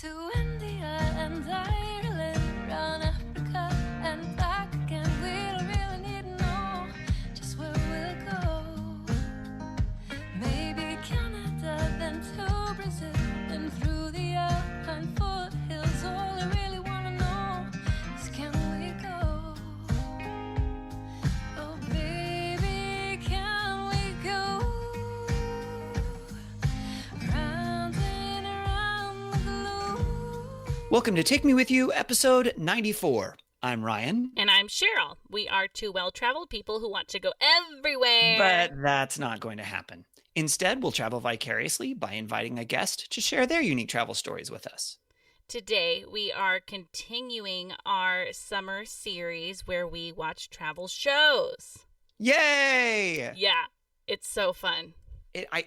to India and Ireland, round Africa and back again. We don't really need to know just where we'll go. Maybe Canada, then to Brazil, then through the Alpine foothills. All I really want to know is, can we go? Oh baby, can we go? Round and around the globe. Welcome to Take Me With You, episode 94. I'm Ryan. And I'm Cheryl. We are two well-traveled people who want to go everywhere. But that's not going to happen. Instead, we'll travel vicariously by inviting a guest to share their unique travel stories with us. Today, we are continuing our summer series where we watch travel shows. Yay! Yeah, it's so fun.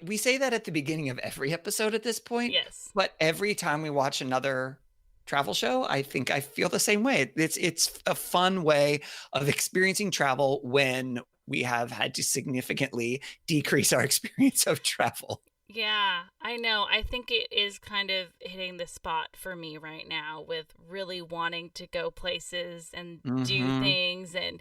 We say that at the beginning of every episode at this point. Yes. But every time we watch another travel show, I think I feel the same way. It's a fun way of experiencing travel when we have had to significantly decrease our experience of travel. Yeah, I know. I think it is kind of hitting the spot for me right now with really wanting to go places and do things and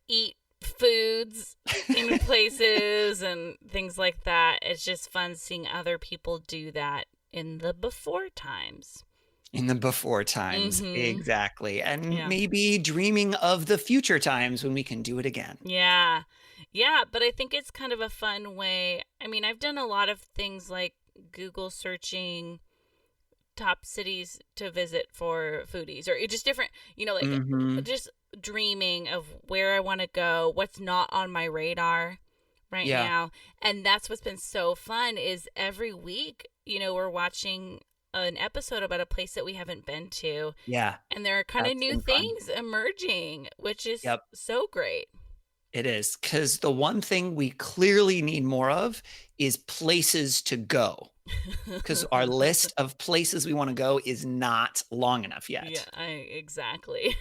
eat foods in places and things like that. It's just fun seeing other people do that in the before times. In the before times, exactly. And Yeah. maybe dreaming of the future times when we can do it again. Yeah. Yeah, but I think it's kind of a fun way. I mean, I've done a lot of things like Google searching top cities to visit for foodies, or just different, like just dreaming of where I want to go, what's not on my radar right now. And that's what's been so fun is every week, we're watching an episode about a place that we haven't been to. Yeah. And there are kind of That's new been fun. things emerging, which is Yep. so great. It is, because the one thing we clearly need more of is places to go. Because our list of places we want to go is not long enough yet. Yeah, exactly.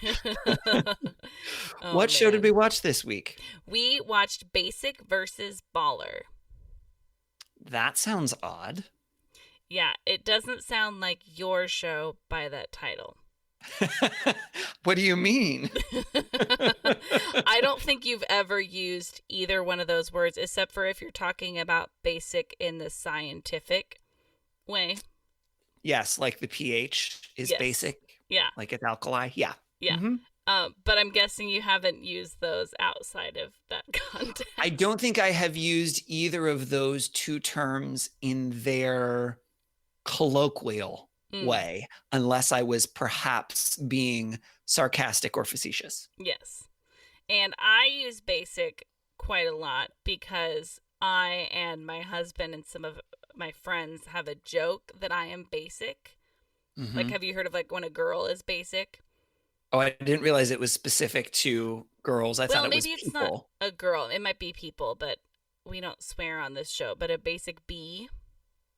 Oh, What show did man. we watch this week? We watched Basic versus Baller. That sounds odd. Yeah, it doesn't sound like your show by that title. What do you mean? I don't think you've ever used either one of those words, except for if you're talking about basic in the scientific way. Yes, like the pH is Yes. basic, Yeah, like it's alkali. Yeah. yeah. Mhm. But I'm guessing you haven't used those outside of that context. I don't think I have used either of those two terms in their colloquial way, unless I was perhaps being sarcastic or facetious. Yes. And I use basic quite a lot because I and my husband and some of my friends have a joke that I am basic. Like, have you heard of like when a girl is basic? Oh, I didn't realize it was specific to girls. I thought it was maybe it's people. not a girl. It might be people, but we don't swear on this show. But a basic B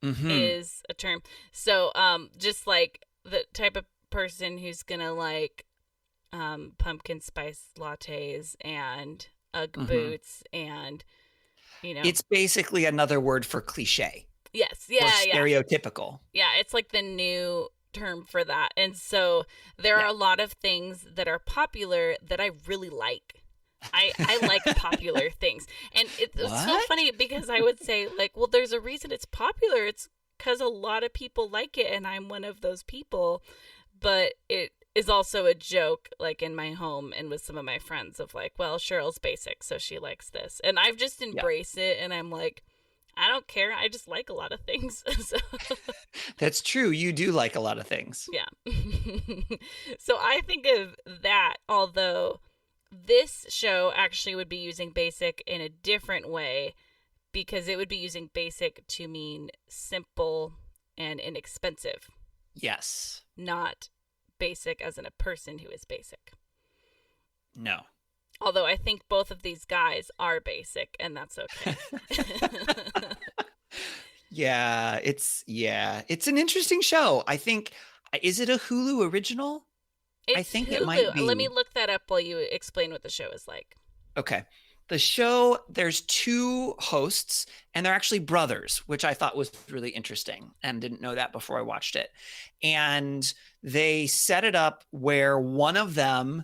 is a term. So, just like the type of person who's gonna like pumpkin spice lattes and Ugg boots and It's basically another word for cliche yes, or yeah, stereotypical. yeah. It's like the new term for that. And so there are a lot of things that are popular that I really like. I like popular things. And it's so What? funny because I would say like, well, there's a reason it's popular. It's because a lot of people like it and I'm one of those people. But it is also a joke like in my home and with some of my friends of like, well, Cheryl's basic, so she likes this. And I've just embraced it and I'm like, I don't care. I just like a lot of things. So That's true. You do like a lot of things. yeah. So I think of that, although this show actually would be using basic in a different way because it would be using basic to mean simple and inexpensive, Yes. not basic as in a person who is basic. No. Although I think both of these guys are basic, and that's okay. Yeah, it's an interesting show. I think, is it a Hulu original? It's I think Hulu. it might be. Let me look that up while you explain what the show is like. Okay. The show, there's two hosts, and they're actually brothers, which I thought was really interesting and didn't know that before I watched it. And they set it up where one of them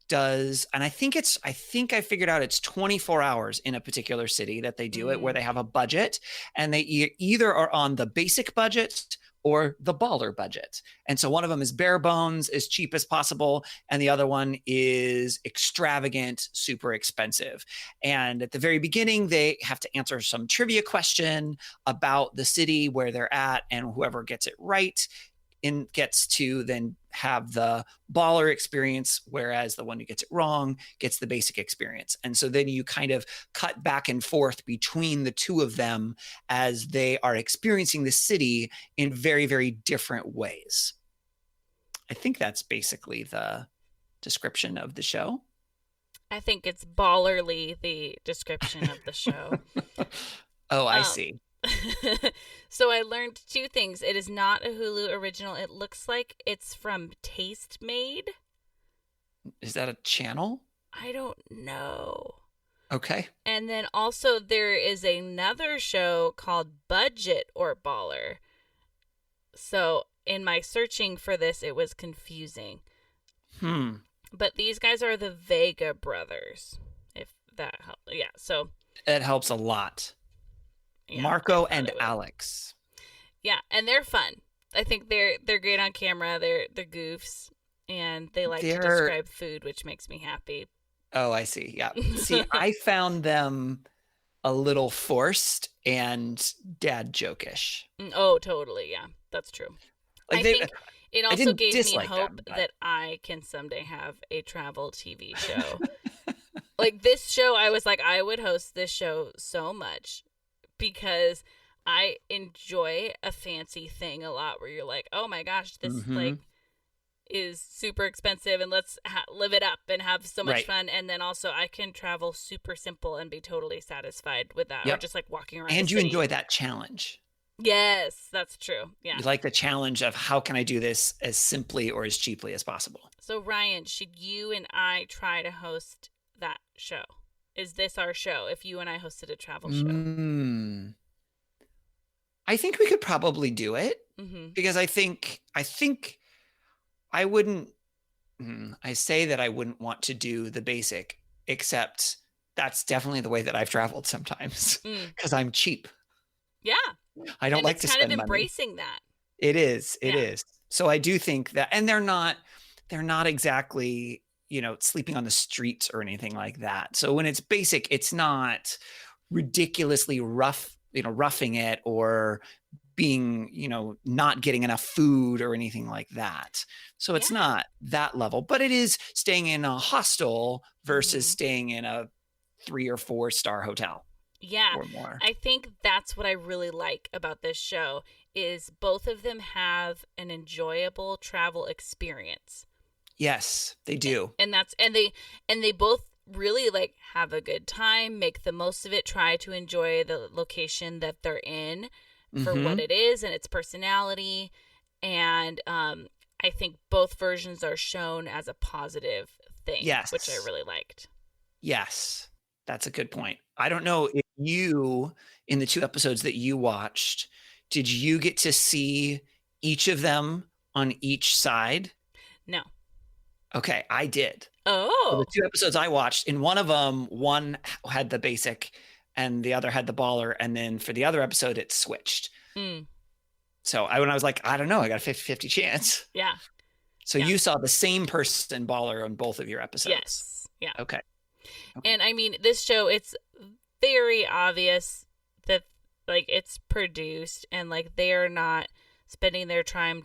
does, and I think I figured out it's 24 hours in a particular city that they do it, where they have a budget, and they either are on the basic budget or the baller budget. And so one of them is bare bones, as cheap as possible, and the other one is extravagant, super expensive. And at the very beginning, they have to answer some trivia question about the city where they're at, and whoever gets it right gets to then have the baller experience, whereas the one who gets it wrong gets the basic experience. And so then you kind of cut back and forth between the two of them as they are experiencing the city in very, very different ways. I think that's basically the description of the show. I think it's ballerly, the description of the show. Oh, I see. So I learned two things. It is not a Hulu original. It looks like it's from Tastemade. Is that a channel? I don't know. Okay. And then also there is another show called Budget or Baller. So in my searching for this, it was confusing. But these guys are the Vega brothers, if that helps. Yeah, so. It helps a lot. Yeah, Marco and Alex. Yeah, and they're fun. I think they're great on camera. They're goofs, and they like to describe food, which makes me happy. Oh, I see. Yeah. See, I found them a little forced and dad joke-ish. Oh, totally. Yeah, that's true. Like I think it also gave me hope that I can someday have a travel TV show. Like this show, I was like, I would host this show so much, because I enjoy a fancy thing a lot where you're like, oh my gosh, this like is super expensive, and let's live it up and have so much fun. And then also I can travel super simple and be totally satisfied with that. Or just like walking around. And you enjoy that challenge. Yes, that's true. Yeah. You like the challenge of how can I do this as simply or as cheaply as possible. So Ryan, should you and I try to host that show? Is this our show if you and I hosted a travel show? I think we could probably do it, because I think I wouldn't, I say that I wouldn't want to do the basic, except that's definitely the way that I've traveled sometimes, because I'm cheap. Yeah. I don't like to spend money. It's kind of embracing that. It is. It is. So I do think that, and they're not exactly, sleeping on the streets or anything like that. So when it's basic, it's not ridiculously roughing it or being, not getting enough food or anything like that. So it's not that level, but it is staying in a hostel versus staying in a 3 or 4 star hotel. Yeah. Or more. I think that's what I really like about this show is both of them have an enjoyable travel experience. Yes, they do. And they both really like have a good time, make the most of it, try to enjoy the location that they're in for what it is and its personality. And I think both versions are shown as a positive thing, which I really liked. Yes, that's a good point. I don't know if you, in the 2 episodes that you watched, did you get to see each of them on each side? No. Okay, I did. Oh. So the 2 episodes I watched, in one of them, one had the basic and the other had the baller. And then for the other episode, it switched. So when I was like, I don't know, I got a 50-50 chance. Yeah. So you saw the same person baller on both of your episodes. Yes. Yeah. Okay. And I mean, this show, it's very obvious that like it's produced and like they are not spending their time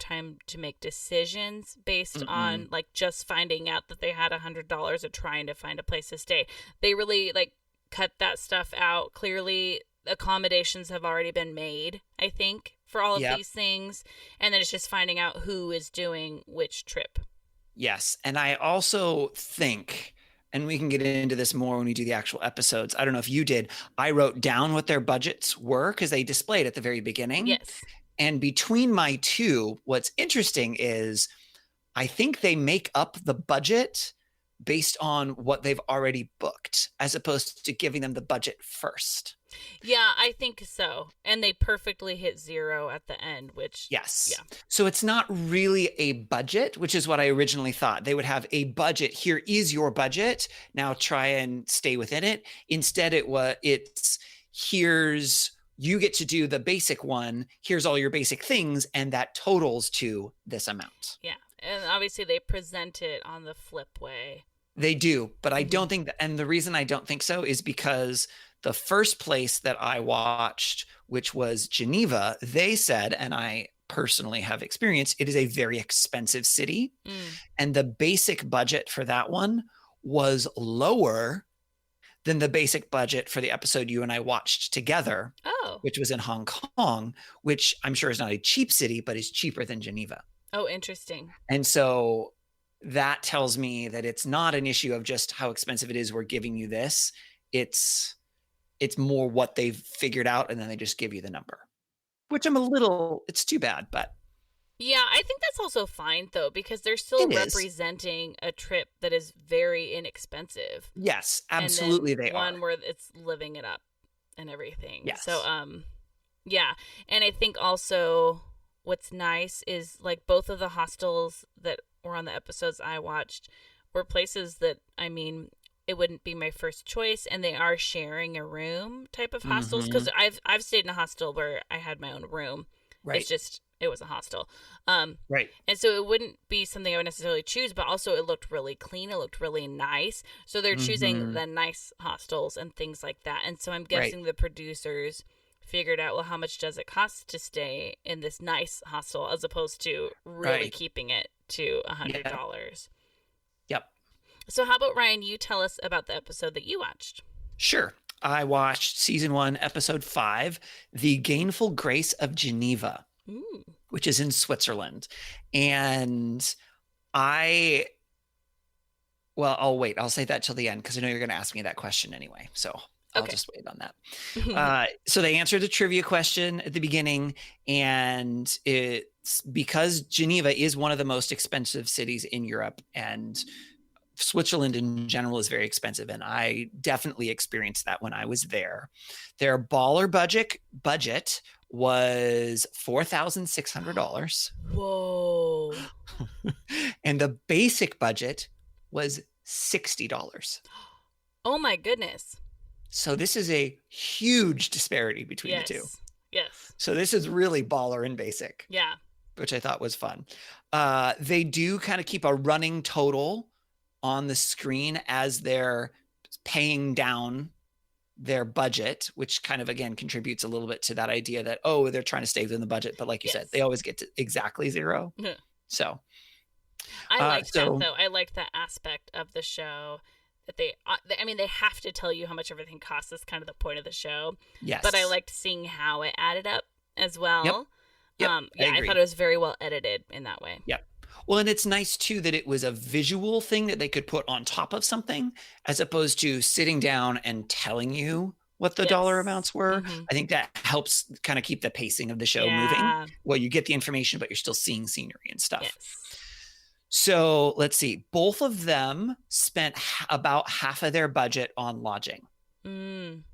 to make decisions based on like just finding out that they had $100 or trying to find a place to stay. They really like cut that stuff out. Clearly accommodations have already been made, I think, for all of these things. And then it's just finding out who is doing which trip. Yes. And I also think, and we can get into this more when we do the actual episodes, I don't know if you did, I wrote down what their budgets were because they displayed at the very beginning. Yes. And between my two, what's interesting is I think they make up the budget based on what they've already booked, as opposed to giving them the budget first. Yeah, I think so. And they perfectly hit 0 at the end, which Yes. Yeah. So it's not really a budget, which is what I originally thought. They would have a budget. Here is your budget. Now try and stay within it. Instead, it's here's you get to do the basic one. Here's all your basic things, and that totals to this amount. Yeah. And obviously they present it on the flip way. They do, but I Mhm. don't think that, and the reason I don't think so is because the first place that I watched, which was Geneva, they said, and I personally have experienced, it is a very expensive city. Mm. And the basic budget for that one was lower than the basic budget for the episode you and I watched together, Oh. which was in Hong Kong, which I'm sure is not a cheap city, but is cheaper than Geneva. Oh, interesting. And so that tells me that it's not an issue of just how expensive it is, we're giving you this. It's more what they've figured out, and then they just give you the number, which it's too bad, but Yeah, I think that's also fine though, because they're still It is. representing a trip that is very inexpensive. yes, And then absolutely they one are. where it's living it up and everything. Yes. So yeah. And I think also what's nice is like both of the hostels that were on the episodes I watched were places that, I mean, it wouldn't be my first choice, and they are sharing a room type of hostels, because I've stayed in a hostel where I had my own room. Right, It's just it was a hostel. right. And so it wouldn't be something I would necessarily choose, but also it looked really clean. It looked really nice. So they're choosing Mhm. the nice hostels and things like that. And so I'm Right. guessing the producers figured out, well, how much does it cost to stay in this nice hostel as opposed to really Right. keeping it to $100. Yep. So how about, Ryan, you tell us about the episode that you watched? Sure. I watched season 1, episode 5, The Gainful Grace of Geneva, Ooh. which is in Switzerland. And I'll wait. I'll say that till the end because I know you're going to ask me that question anyway. So I'll Okay. just wait on that. So they answered the trivia question at the beginning, and it's because Geneva is one of the most expensive cities in Europe, and Switzerland in general is very expensive, and I definitely experienced that when I was there. Their baller budget was $4,600, Whoa. and the basic budget was $60. Oh my goodness. So this is a huge disparity between Yes. the two. Yes. So this is really baller and basic, Yeah. which I thought was fun. They do kind of keep a running total on the screen as they're paying down their budget, which kind of, again, contributes a little bit to that idea that, oh, they're trying to stay within the budget. But like you said, Yes. they always get to exactly 0. Yeah. So I liked so- that though. I liked that aspect of the show that I mean, they have to tell you how much everything costs. That's kind of the point of the show. yes. But I liked seeing how it added up as well. Yep, Yeah, I agree. thought it was very well edited in that way. Yep. Well, and it's nice too that it was a visual thing that they could put on top of something as opposed to sitting down and telling you what the dollar Yes. amounts were. Mhm. I think that helps kind of keep the pacing of the show moving. Yeah. Well, you get the information, but you're still seeing scenery and stuff. Yes. So let's see. Both of them spent about half of their budget on lodging, Mm.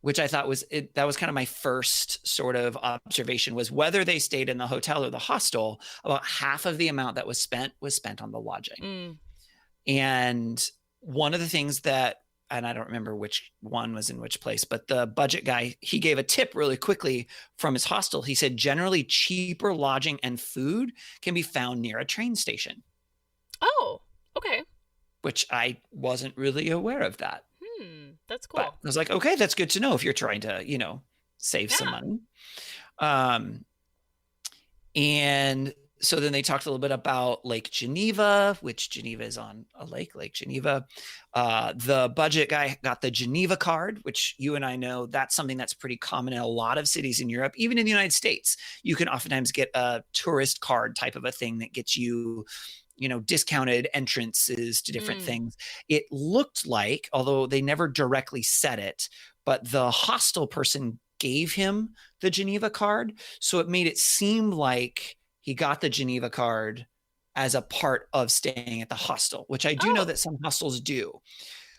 which I thought that was kind of my first sort of observation, was whether they stayed in the hotel or the hostel, about half of the amount that was spent on the lodging. Mm. And one of the things that, and I don't remember which one was in which place, but the budget guy, he gave a tip really quickly from his hostel. He said, generally cheaper lodging and food can be found near a train station, Oh, okay. which I wasn't really aware of that. That's cool. But I was like, okay, that's good to know if you're trying to, save some Yeah. money. And so then they talked a little bit about Lake Geneva, which Geneva is on a lake, Lake Geneva. The budget guy got the Geneva card, which you and I know that's something that's pretty common in a lot of cities in Europe, even in the United States. You can oftentimes get a tourist card type of a thing that gets you, discounted entrances to different Mm. things. It looked like, although they never directly said it, but the hostel person gave him the Geneva card. So it made it seem like he got the Geneva card as a part of staying at the hostel, which I do know Oh, that some hostels do,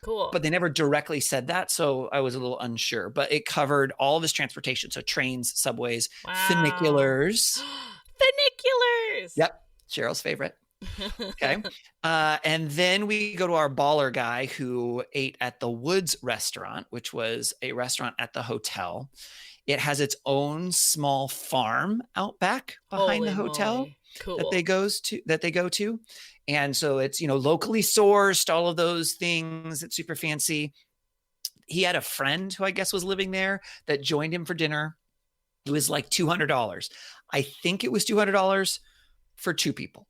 cool. but they never directly said that. So I was a little unsure, but it covered all of his transportation. So trains, subways, Wow. funiculars. Funiculars. Yep. Cheryl's favorite. Okay. And then we go to our baller guy who ate at the Woods restaurant, which was a restaurant at the hotel. It has its own small farm out back behind the Holy hotel moly. Cool. that they go to. And so it's, locally sourced, all of those things. It's super fancy. He had a friend who I guess was living there that joined him for dinner. It was like $200. I think it was $200 for two people.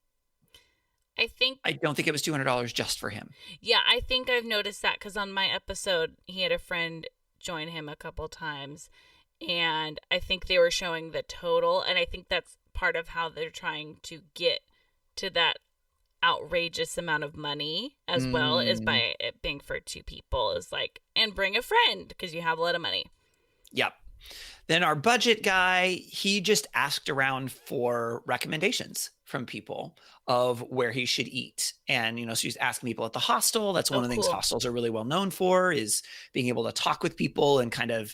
I think, I don't think it was $200 just for him. yeah, I think I've noticed that because on my episode, he had a friend join him a couple times, and I think they were showing the total, and I think that's part of how they're trying to get to that outrageous amount of money as well, is by it being for two people, is like, and bring a friend because you have a lot of money. Yep. Then our budget guy, he just asked around for recommendations from people of where he should eat. And, so he's asking people at the hostel. That's one Oh, of the things cool. hostels are really well known for, is being able to talk with people and kind of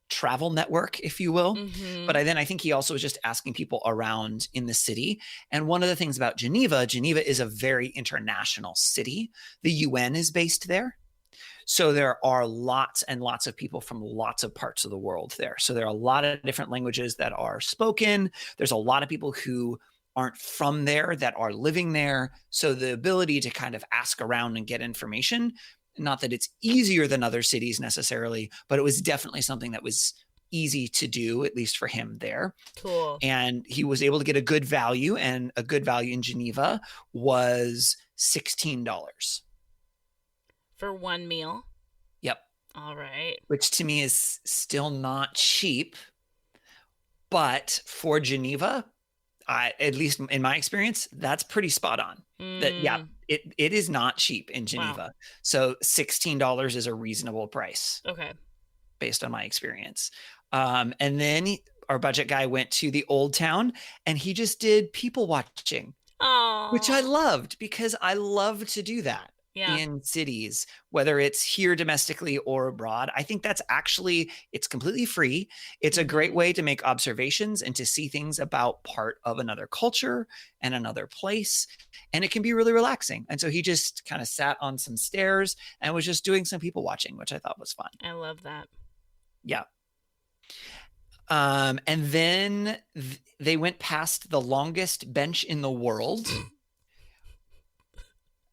travel network, if you will. Mm-hmm. But I think he also was just asking people around in the city. And one of the things about Geneva is a very international city. The UN is based there. So there are lots and lots of people from lots of parts of the world there. So there are a lot of different languages that are spoken. There's a lot of people who aren't from there that are living there. So the ability to kind of ask around and get information, not that it's easier than other cities necessarily, but it was definitely something that was easy to do, at least for him there. Cool. And he was able to get a good value, and a good value in Geneva was $16. For one meal. Yep. All right. Which to me is still not cheap. But for Geneva, at least in my experience, that's pretty spot on. Mm. It is not cheap in Geneva. Wow. So $16 is a reasonable price Okay. based on my experience. And then our budget guy went to the Old Town, and he just did people watching, Oh. which I loved, because I love to do that. Yeah. In cities, whether it's here domestically or abroad. I think it's completely free. It's a great way to make observations and to see things about part of another culture and another place. And it can be really relaxing. And so he just kind of sat on some stairs and was just doing some people watching, which I thought was fun. I love that. Yeah. And then they went past the longest bench in the world.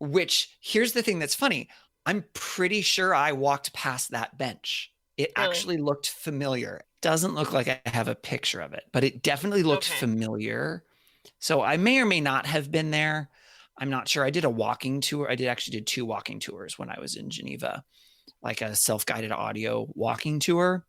Which, here's the thing that's funny. I'm pretty sure I walked past that bench. It Really? actually looked familiar. Doesn't look like I have a picture of it, but it definitely looked Okay. familiar. So I may or may not have been there. I'm not sure. I did a walking tour. I did 2 walking tours when I was in Geneva, like a self-guided audio walking tour.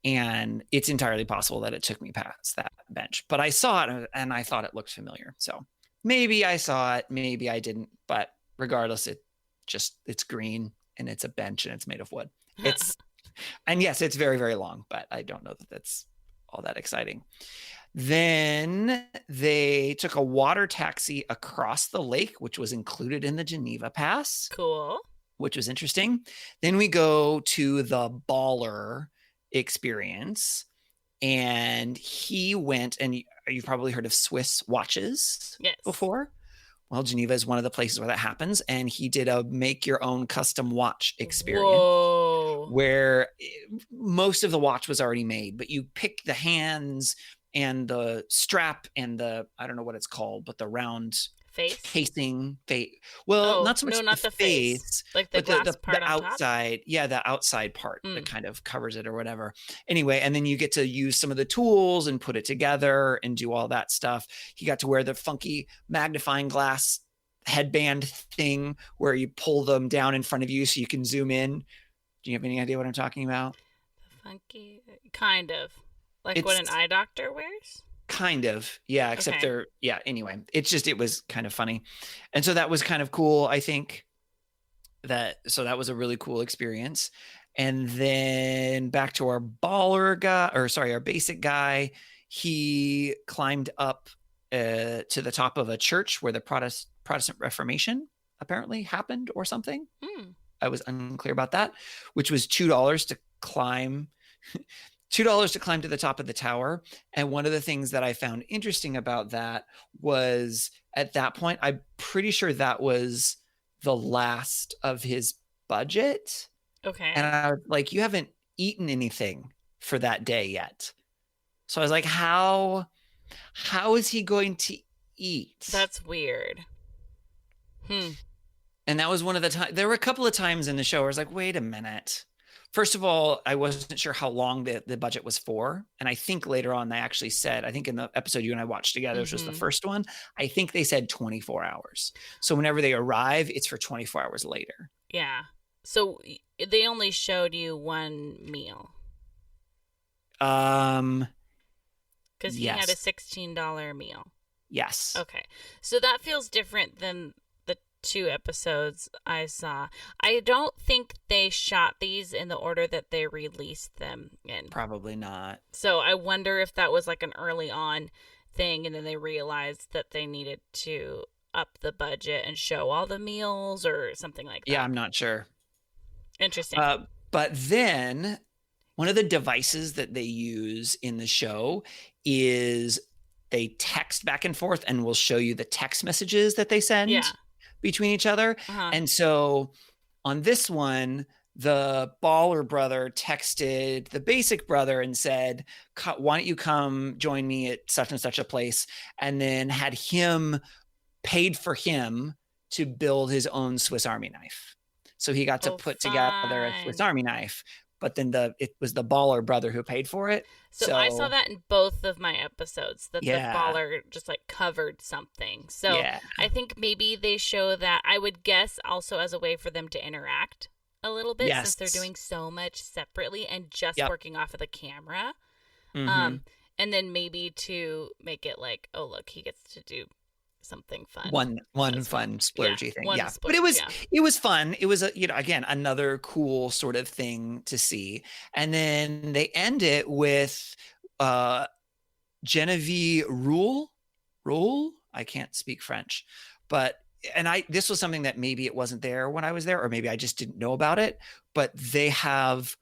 And it's entirely possible that it took me past that bench. But I saw it and I thought it looked familiar. So maybe I saw it, maybe I didn't. But regardless, it's green and it's a bench and it's made of wood. And yes, it's very, very long, but I don't know that that's all that exciting. Then they took a water taxi across the lake, which was included in the Geneva Pass, Cool. which was interesting. Then we go to the baller experience, and he went, and you've probably heard of Swiss watches Yes. before. Well, Geneva is one of the places where that happens. And he did a make your own custom watch experience. Whoa. Where most of the watch was already made, but you pick the hands and the strap and I don't know what it's called, but the round Face? casing. Well, Oh, not so much no, not the face. Like the but glass part the on top? outside. Yeah, the outside part that kind of covers it or whatever. Anyway, and then you get to use some of the tools and put it together and do all that stuff. He got to wear the funky magnifying glass headband thing where you pull them down in front of you so you can zoom in. Do you have any idea what I'm talking about? Funky. Kind of. Like what an eye doctor wears? Kind of. Yeah, except Okay. anyway, it was kind of funny. And so that was kind of cool, I think. So that was a really cool experience. And then back to our baller guy, our basic guy, he climbed up to the top of a church where the Protestant Reformation apparently happened or something. Hmm. I was unclear about that, which was $2 to climb. $2 to climb to the top of the tower. And one of the things that I found interesting about that was at that point, I'm pretty sure that was the last of his budget. Okay. And I was like, you haven't eaten anything for that day yet. So I was like, how is he going to eat? That's weird. And that was one of the times. There were a couple of times in the show where I was like, wait a minute. First of all, I wasn't sure how long the budget was for. And I think later on they actually said, I think in the episode you and I watched together, which was the first one, I think they said 24 hours. So whenever they arrive, it's for 24 hours later. Yeah. So they only showed you one meal. Because he had a $16 meal. Yes. Okay. So that feels different than the 2 episodes I saw. I don't think they shot these in the order that they released them in. Probably not. So I wonder if that was like an early on thing and then they realized that they needed to up the budget and show all the meals or something like that. Yeah, I'm not sure. Interesting. But then one of the devices that they use in the show is they text back and forth and will show you the text messages that they send between each other. And so on this one, the baller brother texted the basic brother and said, why don't you come join me at such and such a place? And then had him paid for him to build his own Swiss Army knife. So he got to put together a Swiss Army knife, but then it was the baller brother who paid for it. So I saw that in both of my episodes, that the baller just like covered something. So I think maybe they show that, I would guess, also as a way for them to interact a little bit since they're doing so much separately and just working off of the camera. And then maybe to make it like, oh, look, he gets to do something fun. One fun splurgy thing. Yeah. Splurge, but it was fun. It was again, another cool sort of thing to see. And then they end it with Genevieve Rule. I can't speak French, but this was something that maybe it wasn't there when I was there, or maybe I just didn't know about it, but they have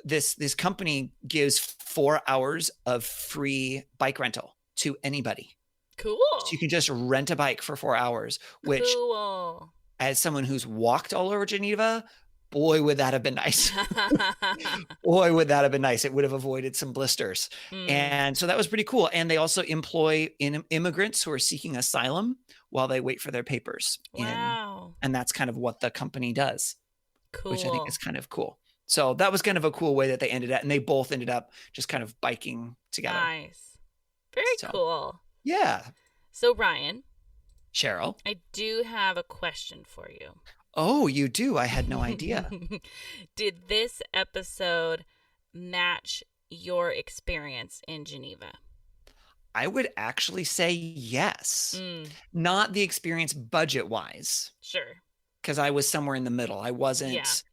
this company gives 4 hours of free bike rental to anybody. Cool. So you can just rent a bike for 4 hours, which as someone who's walked all over Geneva, boy, would that have been nice. Boy, would that have been nice. It would have avoided some blisters. And so that was pretty cool. And they also employ immigrants who are seeking asylum while they wait for their papers. Wow. And that's kind of what the company does. Cool. Which I think is kind of cool. So that was kind of a cool way that they ended it. And they both ended up just kind of biking together. Nice. Very cool. Yeah. So, Ryan. Cheryl. I do have a question for you. Oh, you do? I had no idea. Did this episode match your experience in Geneva? I would actually say yes. Not the experience budget-wise. Sure. Because I was somewhere in the middle. I wasn't,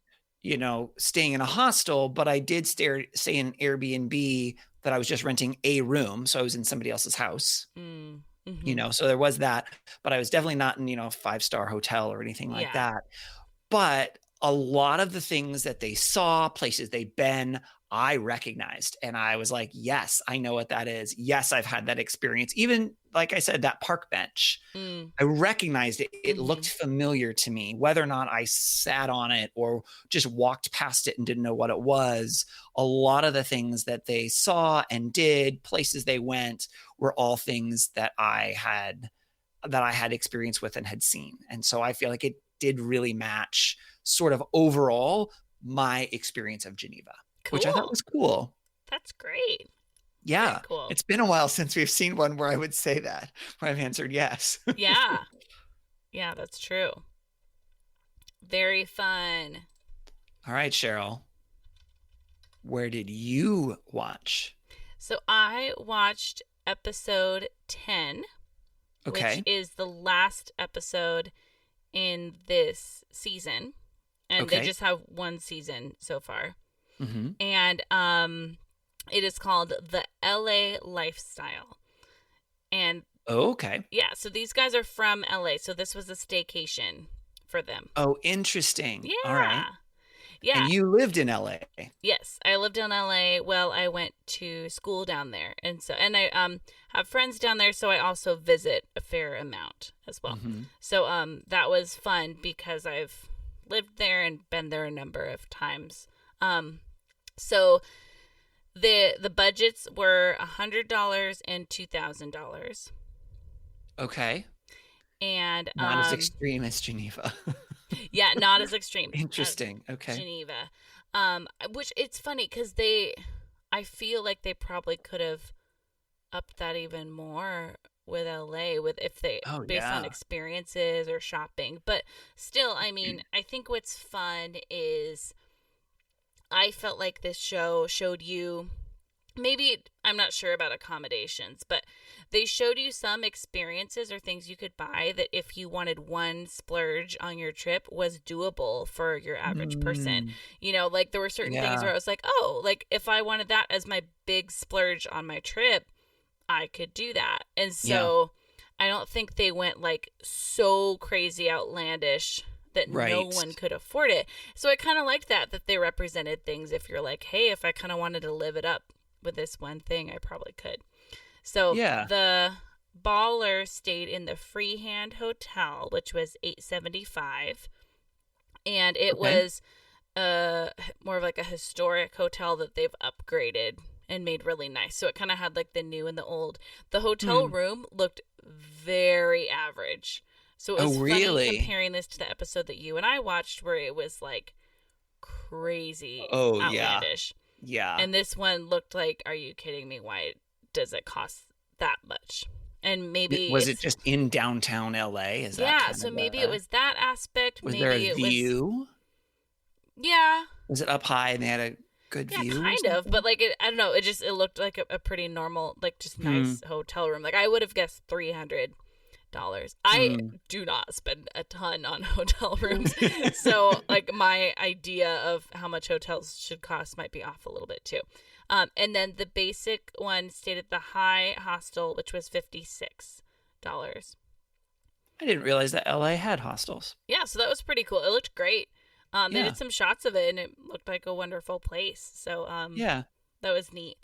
staying in a hostel, but I did stay in an Airbnb that I was just renting a room. So I was in somebody else's house, so there was that, but I was definitely not in, a 5-star hotel or anything like that. But a lot of the things that they saw, places they've been, I recognized. And I was like, yes, I know what that is. Yes, I've had that experience. Even, like I said, that park bench, I recognized it. It looked familiar to me, whether or not I sat on it or just walked past it and didn't know what it was. A lot of the things that they saw and did, places they went, were all things that I had experience with and had seen. And so I feel like it did really match sort of overall my experience of Geneva. Cool. Which I thought was cool. That's great. Yeah. Very cool. It's been a while since we've seen one where I would say that, where I've answered yes. Yeah. Yeah, that's true. Very fun. All right, Cheryl. Where did you watch? So I watched episode 10, which is the last episode in this season. And they just have one season so far. And it is called The LA Lifestyle. And Oh, okay. Yeah, so these guys are from LA, so this was a staycation for them. Oh, interesting. All right. Yeah. Yeah. And you lived in LA. Yes, I lived in LA. Well, I went to school down there, and I have friends down there, so I also visit a fair amount as well. Mhm. So that was fun because I've lived there and been there a number of times. So the budgets were $100 and $2,000, Okay. and Not as extreme as Geneva. yeah, not as extreme. Interesting. Okay. Geneva. Which it's funny because I feel like they probably could have upped that even more with LA with if they Oh, based on yeah. experiences or shopping. But still, I mean, I think what's fun is I felt like this show showed you maybe I'm not sure about accommodations, but they showed you some experiences or things you could buy that if you wanted one splurge on your trip was doable for your average person. Mm, You know, like there were certain things yeah. where I was like, "Oh, like if I wanted that as my big splurge on my trip, I could do that." And Yeah. so I don't think they went like so crazy outlandish that no Right. one could afford it. So I kind of liked that they represented things if you're like, "Hey, if I kind of wanted to live it up with this one thing, I probably could." So Yeah. the baller stayed in the Freehand Hotel, which was $875, and it Okay. was more of like a historic hotel that they've upgraded and made really nice. So it kind of had like the new and the old. The hotel Hmm. room looked very average. So it Oh, was funny really? comparing this to the episode that you and I watched where it was like crazy Oh, yeah. outlandish. Yeah. And this one looked like, are you kidding me? Why does it cost that much? And maybe Was it it's just in downtown LA? Is that yeah, kind so of maybe it was that aspect. was Maybe there a it was view? yeah, Was it up high and they had a good yeah, view or kind of. something? But like I don't know. It looked like a pretty normal, like just Hmm. nice hotel room. Like I would have guessed $300. I Hmm. do not spend a ton on hotel rooms, so like my idea of how much hotels should cost might be off a little bit too. And then the basic one stayed at the High Hostel, which was $56. I didn't realize that LA had hostels. Yeah, so that was pretty cool. It looked great. They Yeah. did some shots of it, and it looked like a wonderful place. So Yeah. that was neat.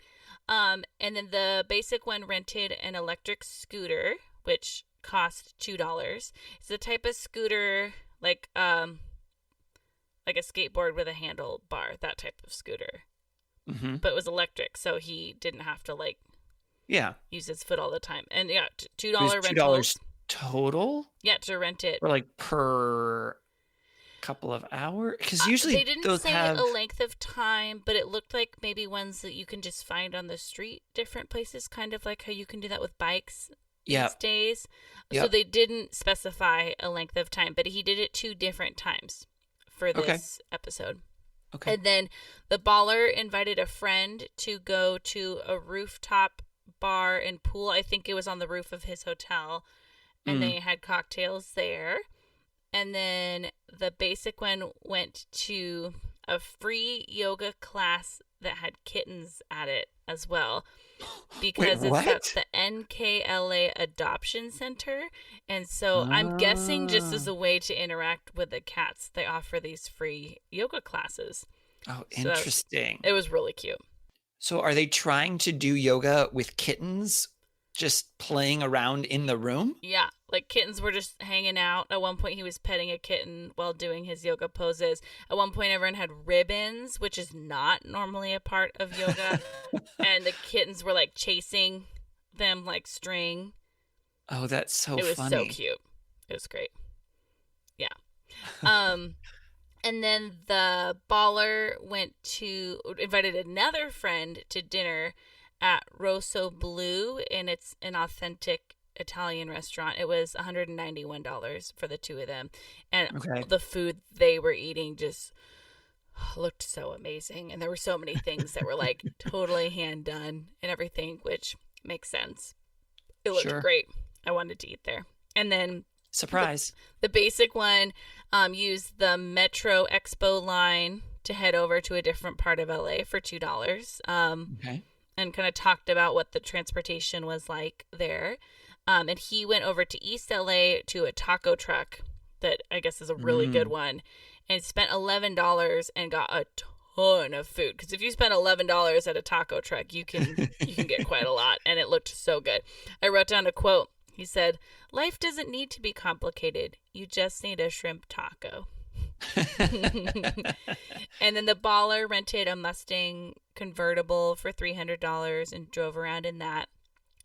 And then the basic one rented an electric scooter, which cost $2. It's the type of scooter like a skateboard with a handlebar, that type of scooter. Hmm. But it was electric, so he didn't have to like Yeah. use his foot all the time. And yeah, It $2 was $2 rentals. total Yeah, to rent it. or like per couple of hours? Because They usually didn't those say have a length of time, but it looked like maybe ones that you can just find on the street, different places, kind of like how you can do that with bikes yeah. these days. So Yep. they didn't specify a length of time, but he did it 2 different times for Okay. this episode. Okay. And then the baller invited a friend to go to a rooftop bar and pool. I think it was on the roof of his hotel, and Mm. they had cocktails there. And then the basic one went to a free yoga class that had kittens at it as well, because it's at what? the NKLA Adoption Center. And so I'm guessing just as Ah. a way to interact with the cats, they offer these free yoga classes. Oh, So that was- interesting. It was really cute. So are they trying to do yoga with kittens just playing around in the room? Yeah, like kittens were just hanging out. At one point, he was petting a kitten while doing his yoga poses. At one point, everyone had ribbons, which is not normally a part of yoga. And the kittens were like chasing them like string. Oh, that's so It was funny. so cute. It was great. Yeah. And then the baller invited another friend to dinner at Rosso Blue, and it's an authentic Italian restaurant. It was $191 for the two of them. And Okay. the food they were eating just looked so amazing. And there were so many things that were like totally hand done and everything, which makes sense. It looked Sure. great. I wanted to eat there. And then Surprise. the basic one used the Metro Expo line to head over to a different part of LA for $2. Okay. And kind of talked about what the transportation was like there. And he went over to East LA to a taco truck that I guess is a really good one, and spent $11 and got a ton of food. Because if you spend $11 at a taco truck, you can get quite a lot, and it looked so good. I wrote down a quote. He said, "Life doesn't need to be complicated. You just need a shrimp taco." And then the baller rented a Mustang convertible for $300 and drove around in that.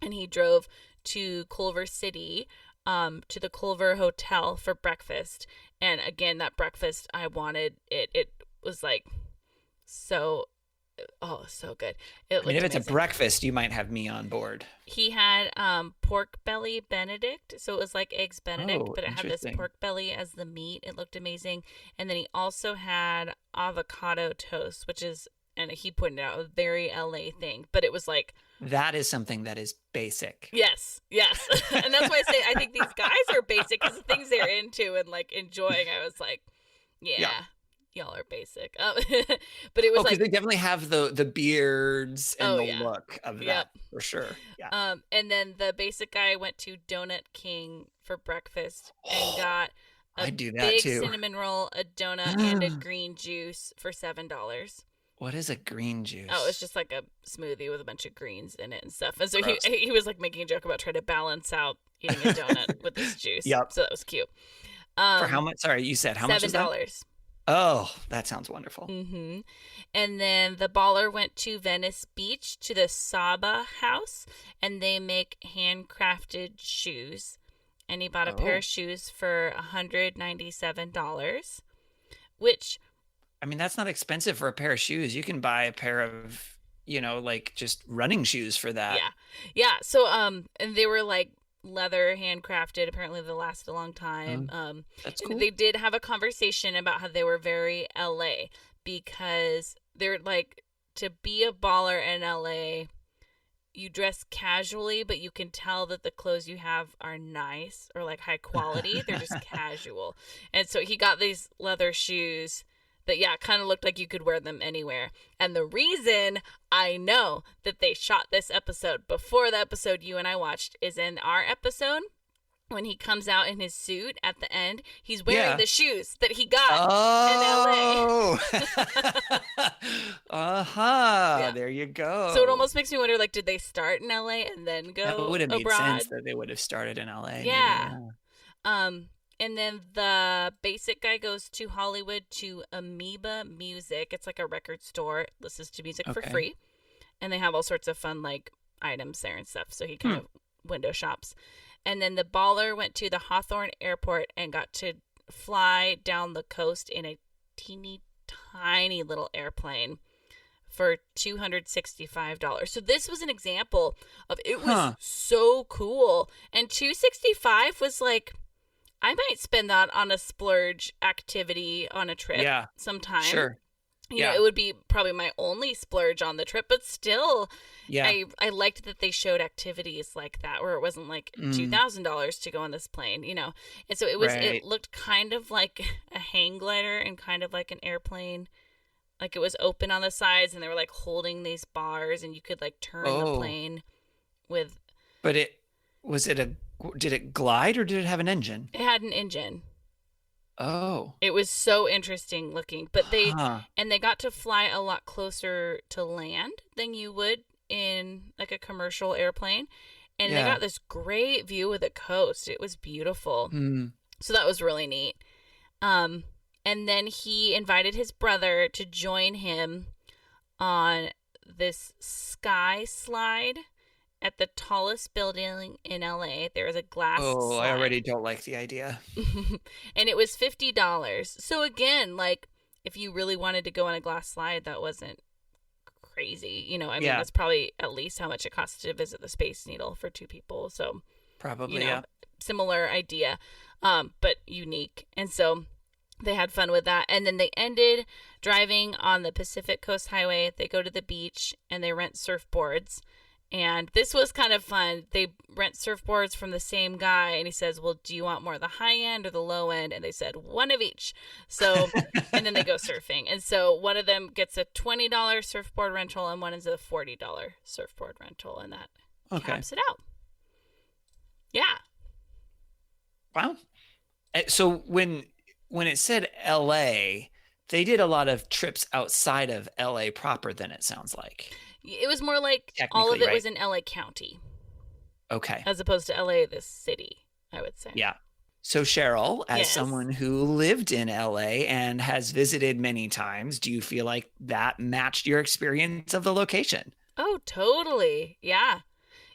And he drove to Culver City, to the Culver Hotel for breakfast. And again, that breakfast, I wanted it. It was like so good. I mean, if it's amazing. a breakfast, you might have me on board. He had pork belly Benedict, so it was like eggs Benedict, Oh, but it had this interesting. pork belly as the meat. It looked amazing. And then he also had avocado toast, which is, and he pointed out, a very LA thing, but it was like, That is something that is basic. yes. And that's why I say I think these guys are basic, because the things they're into and like enjoying, I was like, yeah. Y'all are basic. But it was Oh, because like, they definitely have the beards and Oh, the yeah. look of that, Yep. for sure. Yeah. and then the basic guy went to Donut King for breakfast and got a I do that big too. cinnamon roll, a donut, and a green juice for $7. What is a green juice? Oh, it's just like a smoothie with a bunch of greens in it and stuff. And so Gross. he was like making a joke about trying to balance out eating a donut with this juice. Yep. So that was cute. For how much? Sorry, you said how much is that? $7. Oh, that sounds wonderful. Mm-hmm. And then the baller went to Venice Beach to the Saba house, and they make handcrafted shoes. And he bought a pair Oh. of shoes for $197, which, I mean, that's not expensive for a pair of shoes. You can buy a pair of, like just running shoes for that. yeah. So and they were like leather, handcrafted. Apparently, they lasted a long time. That's cool. They did have a conversation about how they were very LA, because they're like, to be a baller in LA, you dress casually, but you can tell that the clothes you have are nice or like high quality. They're just casual. And so he got these leather shoes that, yeah, kind of looked like you could wear them anywhere. And the reason I know that they shot this episode before the episode you and I watched is in our episode. When he comes out in his suit at the end, he's wearing Yeah. the shoes that he got Oh. Yeah. There you go. So it almost makes me wonder, like, did they start in LA and then go That would have made abroad? sense that they would have started in LA. maybe, Yeah. And then the basic guy goes to Hollywood to Amoeba Music. It's like a record store, listens to music for Okay. free, and they have all sorts of fun like items there and stuff. So he kind of window shops. And then the baller went to the Hawthorne Airport and got to fly down the coast in a teeny tiny little airplane for $265. So this was an example of, it was Huh. so cool. And $265 was like, I might spend that on a splurge activity on a trip Yeah. sometime. Sure. You Yeah. know, it would be probably my only splurge on the trip, but still, Yeah. I liked that they showed activities like that where it wasn't like $2,000 to go on this plane, you know. And so it was, Right. it looked kind of like a hang glider and kind of like an airplane. Like it was open on the sides and they were like holding these bars and you could like turn the Oh. plane with, But did it glide or did it have an engine? it had an engine. Oh. It was so interesting looking, but they Huh. and they got to fly a lot closer to land than you would in like a commercial airplane. And they Yeah. got this great view of the coast. It was beautiful. Hmm. So that was really neat. And then he invited his brother to join him on this sky slide at the tallest building in LA. There was a glass Oh, I slide. already don't like the idea. And it was $50. So again, like if you really wanted to go on a glass slide, that wasn't crazy. You know, I mean, Yeah. that's probably at least how much it costs to visit the Space Needle for two people. So, Probably, you know, yeah. similar idea, but unique. And so they had fun with that. And then they ended driving on the Pacific Coast Highway. They go to the beach and they rent surfboards. And this was kind of fun. They rent surfboards from the same guy, and he says, well, do you want more of the high end or the low end? And they said, one of each. So, and then they go surfing. And so one of them gets a $20 surfboard rental, and one is a $40 surfboard rental, and that Okay. caps it out. Yeah. Wow. So when it said LA, they did a lot of trips outside of LA proper, then it sounds like. It was more like all of Technically, it right? was in LA County Okay. as opposed to LA, the city, I would say. Yeah. So Cheryl, as Yes. someone who lived in LA and has visited many times, do you feel like that matched your experience of the location? Oh, totally. Yeah.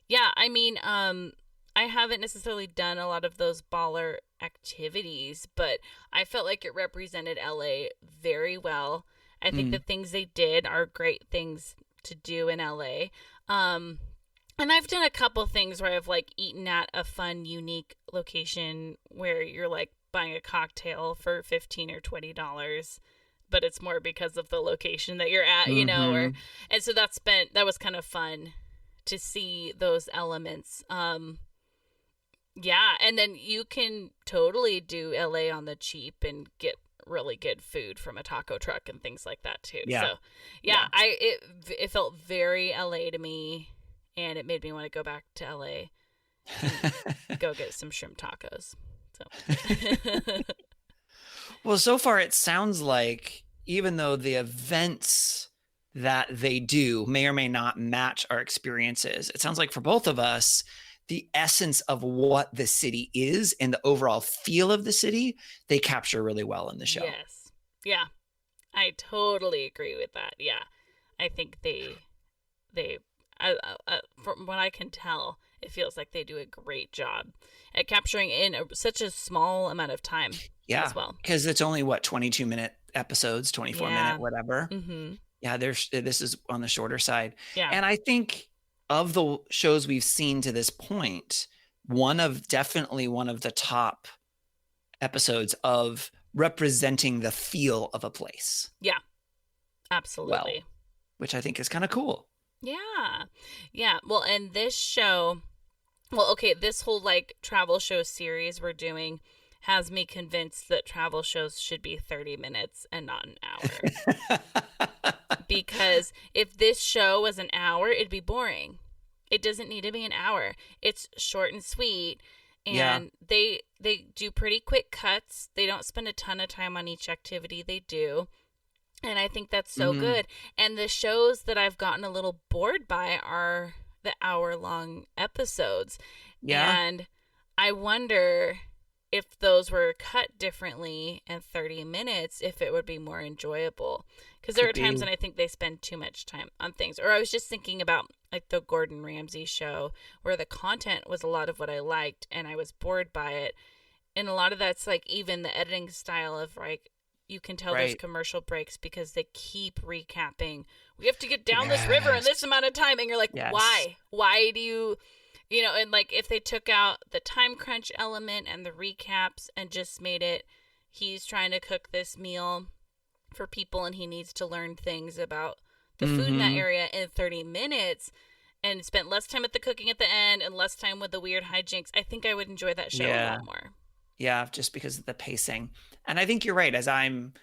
Yeah, I mean, I haven't necessarily done a lot of those baller activities, but I felt like it represented LA very well. I think the Mm. things they did are great things to do in LA. And I've done a couple things where I've like eaten at a fun, unique location where you're like buying a cocktail for $15 or $20, but it's more because of the location that you're at, you know, or Mhm. and so that was kind of fun to see those elements. Yeah, and then you can totally do LA on the cheap and get really good food from a taco truck and things like that too. Yeah. So, Yeah. it felt very LA to me, and it made me want to go back to LA, go get some shrimp tacos. So, Well, so far it sounds like even though the events that they do may or may not match our experiences, it sounds like for both of us, the essence of what the city is and the overall feel of the city, they capture really well in the show. yes, yeah, I totally agree with that. Yeah, I think they from what I can tell, it feels like they do a great job at capturing in such a small amount of time Yeah. as well. Because it's only what, 22-minute episodes, 24 Yeah. minute, whatever. Mm-hmm. Yeah, this is on the shorter side. Yeah. And I think of the shows we've seen to this point, definitely one of the top episodes of representing the feel of a place, Absolutely. which I think is kind of cool. Yeah. Yeah. Well, and this show, well, okay, this whole like travel show series we're doing has me convinced that travel shows should be 30 minutes and not an hour. Because if this show was an hour, it'd be boring. It doesn't need to be an hour. It's short and sweet, and Yeah. they do pretty quick cuts. They don't spend a ton of time on each activity they do. And I think that's so Mhm. good. And the shows that I've gotten a little bored by are the hour-long episodes. Yeah. And I wonder if those were cut differently in 30 minutes, if it would be more enjoyable. Because there are Could times be. when I think they spend too much time on things. Or I was just thinking about like the Gordon Ramsay show, where the content was a lot of what I liked and I was bored by it. And a lot of that's like even the editing style of like, you can tell there's Right. commercial breaks because they keep recapping. We have to get down this river in this Yes. amount of time. And you're like, Yes. why? Why do you know, and like if they took out the time crunch element and the recaps and just made it, he's trying to cook this meal for people and he needs to learn things about the food in that Mhm. area in 30 minutes and spent less time at the cooking at the end and less time with the weird hijinks, I think I would enjoy that show a Yeah. lot more. Yeah, just because of the pacing. And I think you're right, as I'm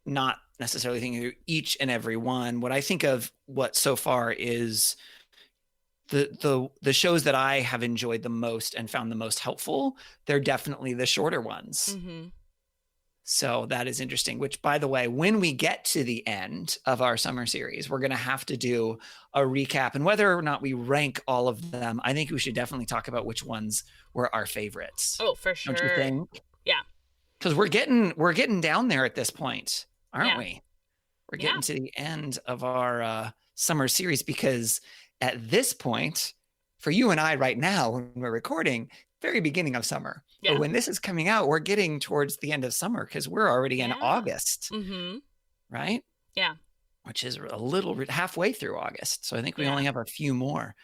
not necessarily thinking through each and every one. What I think of what so far is the shows that I have enjoyed the most and found the most helpful, they're definitely the shorter ones. Mm-hmm. So that is interesting, which by the way, when we get to the end of our summer series, we're going to have to do a recap, and whether or not we rank all of them, I think we should definitely talk about which ones were our favorites. Oh, for sure. Don't you think? Yeah. Because we're getting down there at this point, aren't Yeah. we? We're Yeah. getting to the end of our summer series, because at this point, for you and I right now, when we're recording, very beginning of summer. Yeah. But when this is coming out, we're getting towards the end of summer because we're already in Yeah. August, Mm-hmm. right? Yeah. Which is a little halfway through August. So I think we Yeah. only have a few more,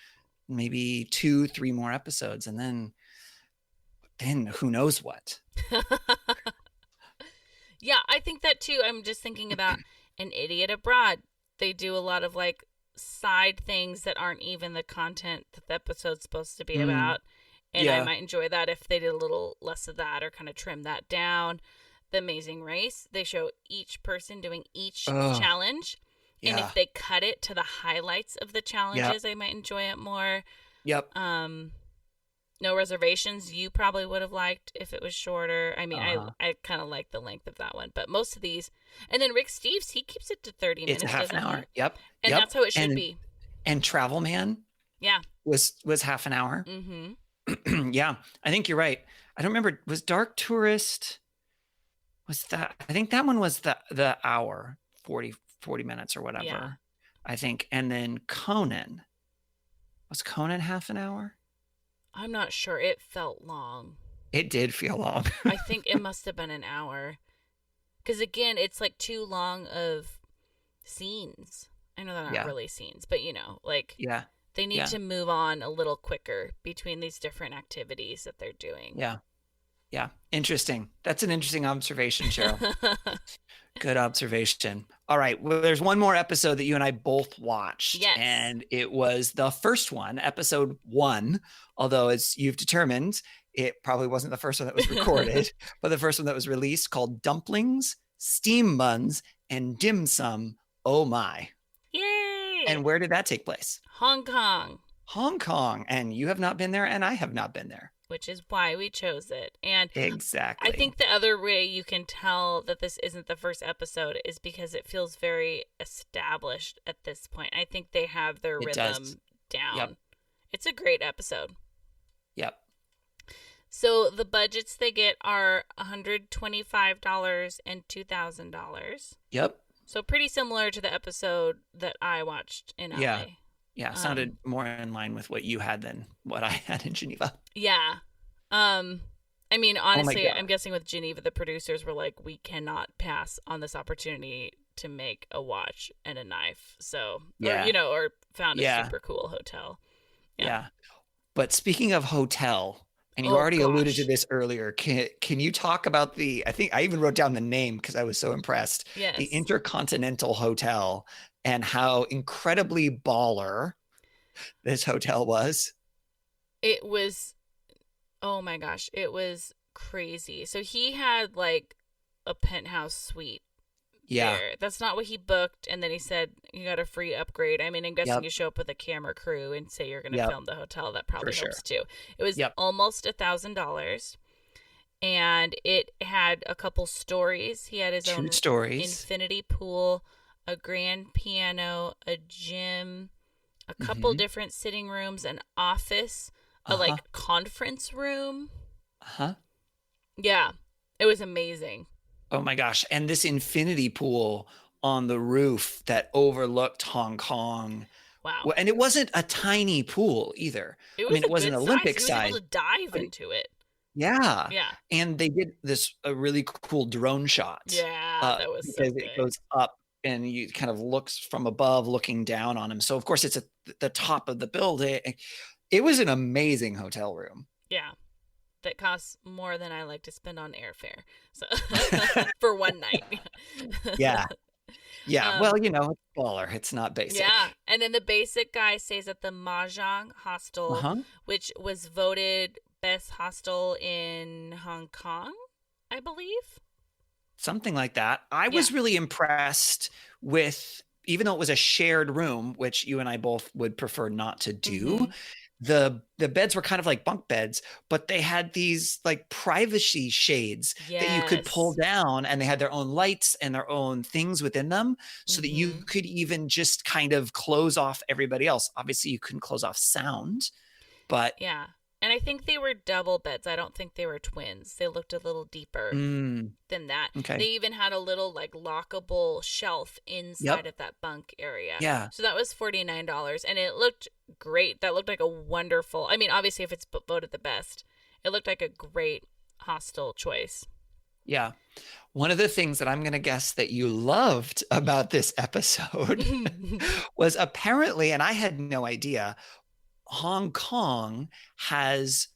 maybe 2-3 more episodes, and then who knows what. Yeah, I think that too. I'm just thinking about An Idiot Abroad. They do a lot of like side things that aren't even the content that the episode's supposed to be Mm. about. And I Yeah. might enjoy that if they did a little less of that or kind of trim that down. The Amazing Race, they show each person doing each Ugh. challenge. And Yeah. if they cut it to the highlights of the challenges, I might enjoy it more. Yep. No Reservations, you probably would have liked if it was shorter. I mean, Uh-huh. I kind of like the length of that one, but most of these, and then Rick Steves, he keeps it to 30 It's a minutes, half an doesn't hour. he? Yep. And Yep. that's how it should be. And Travel Man Yeah. was half an hour. Mm-hmm. Yeah, I think you're right. I don't remember. Was Dark Tourist? Was that? I think that one was the hour, 40 minutes or whatever. Yeah. I think. And then Conan. Was Conan half an hour? I'm not sure. It felt long. It did feel long. I think it must have been an hour. Because again, it's like too long of scenes. I know they're not Yeah. really scenes, but you know, like Yeah. they need Yeah. to move on a little quicker between these different activities that they're doing. Yeah. Yeah. Interesting. That's an interesting observation, Cheryl. Good observation. All right. Well, there's one more episode that you and I both watched. Yes. And it was the first one, episode 1. Although, as you've determined, it probably wasn't the first one that was recorded, but the first one that was released, called Dumplings, Steam Buns, and Dim Sum. Oh my. Yay! And where did that take place? Hong Kong, Hong Kong. And you have not been there, and I have not been there. which is why we chose it. And Exactly. I think the other way you can tell that this isn't the first episode is because it feels very established at this point. I think they have their It rhythm does. down. Yep. It's a great episode. Yep. So the budgets they get are $125 and $2,000. Yep. So pretty similar to the episode that I watched in LA. Yeah. Yeah. Sounded more in line with what you had than what I had in Geneva. Yeah. I mean, honestly, God. I'm guessing with Geneva, the producers were like, we cannot pass on this opportunity to make a watch and a knife. So, Yeah. or found a Yeah. super cool hotel. Yeah. Yeah. But speaking of hotel, and you Oh, already alluded to gosh. this earlier, can you talk about I think I even wrote down the name because I was so impressed. Yes. The Intercontinental Hotel, and how incredibly baller this hotel was. It was, oh my gosh, it was crazy. So he had like a penthouse suite. Yeah. There. That's not what he booked. And then he said, you got a free upgrade. I mean, I'm guessing Yep. you show up with a camera crew and say you're going to Yep. film the hotel. That probably For sure. helps too. It was Yep. almost $1,000. And it had a couple stories. He had his 2 own stories. infinity pool, a grand piano, a gym, a couple Mhm. different sitting rooms, an office, a Uh-huh. like conference room. Uh-huh. Yeah, it was amazing. Oh my gosh. And this infinity pool on the roof that overlooked Hong Kong. Wow. Well, and it wasn't a tiny pool either. It I was mean, it a wasn't good Olympic size. He was size. able to dive but it- into it. Yeah. Yeah. And they did a really cool drone shot. Yeah, that was so Because good. it goes up and you kind of looks from above looking down on him. So of course it's at the top of the building. It was an amazing hotel room. Yeah. That costs more than I like to spend on airfare. So for one night. Yeah. Yeah. Um, Well, it's baller. It's not basic. Yeah. And then the basic guy stays at the Mahjong Hostel, Uh-huh. which was voted best hostel in Hong Kong, I believe. Something like that. I was really impressed with, even though it was a shared room, which you and I both would prefer not to do. Mhm. The beds were kind of like bunk beds, but they had these like privacy shades that you could pull Yes. down, and they had their own lights and their own things within them, so that you Mhm. could even just kind of close off everybody else. Obviously, you couldn't close off sound, but Yeah. And I think they were double beds. I don't think they were twins. They looked a little deeper than that. okay. They even had a little like lockable shelf inside Yep. of that bunk area. Yeah. So that was $49 and it looked great. That looked like a wonderful, I mean, obviously if it's voted the best, it looked like a great hostel choice. Yeah. One of the things that I'm going to guess that you loved about this episode was apparently, and I had no idea, Hong Kong is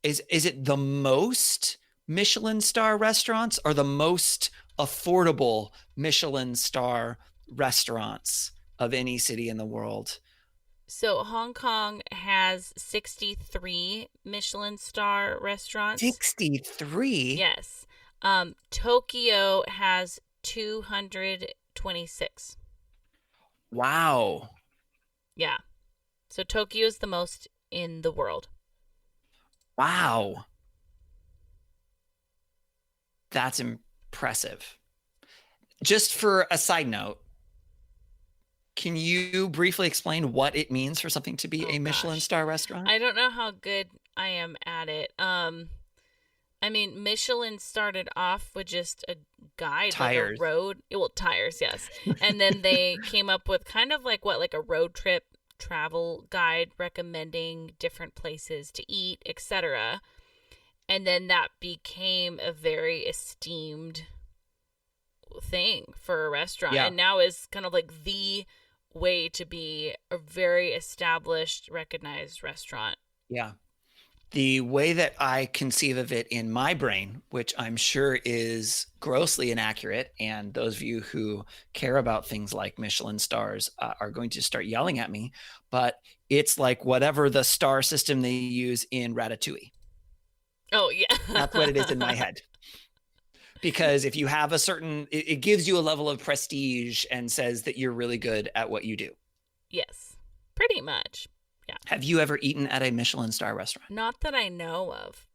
it the most Michelin star restaurants or the most affordable Michelin star restaurants of any city in the world? So Hong Kong has 63 Michelin star restaurants. 63? Yes. Tokyo has 226. Wow. Yeah. So Tokyo is the most in the world. Wow. That's impressive. Just for a side note, can you briefly explain what it means for something to be Oh, a Michelin gosh. star restaurant? I don't know how good I am at it. I mean, Michelin started off with just a guide, Tires. like a road, well, tires, yes. And then they came up with kind of like what, like a road trip travel guide recommending different places to eat, etc. And then that became a very esteemed thing for a restaurant. Yeah. And now is kind of like the way to be a very established, recognized restaurant. Yeah. The way that I conceive of it in my brain, which I'm sure is grossly inaccurate, and those of you who care about things like Michelin stars are going to start yelling at me, but it's like whatever the star system they use in Ratatouille. Oh, yeah. That's what it is in my head. Because if you have a certain, it gives you a level of prestige and says that you're really good at what you do. Yes, pretty much. Have you ever eaten at a Michelin star restaurant? Not that I know of.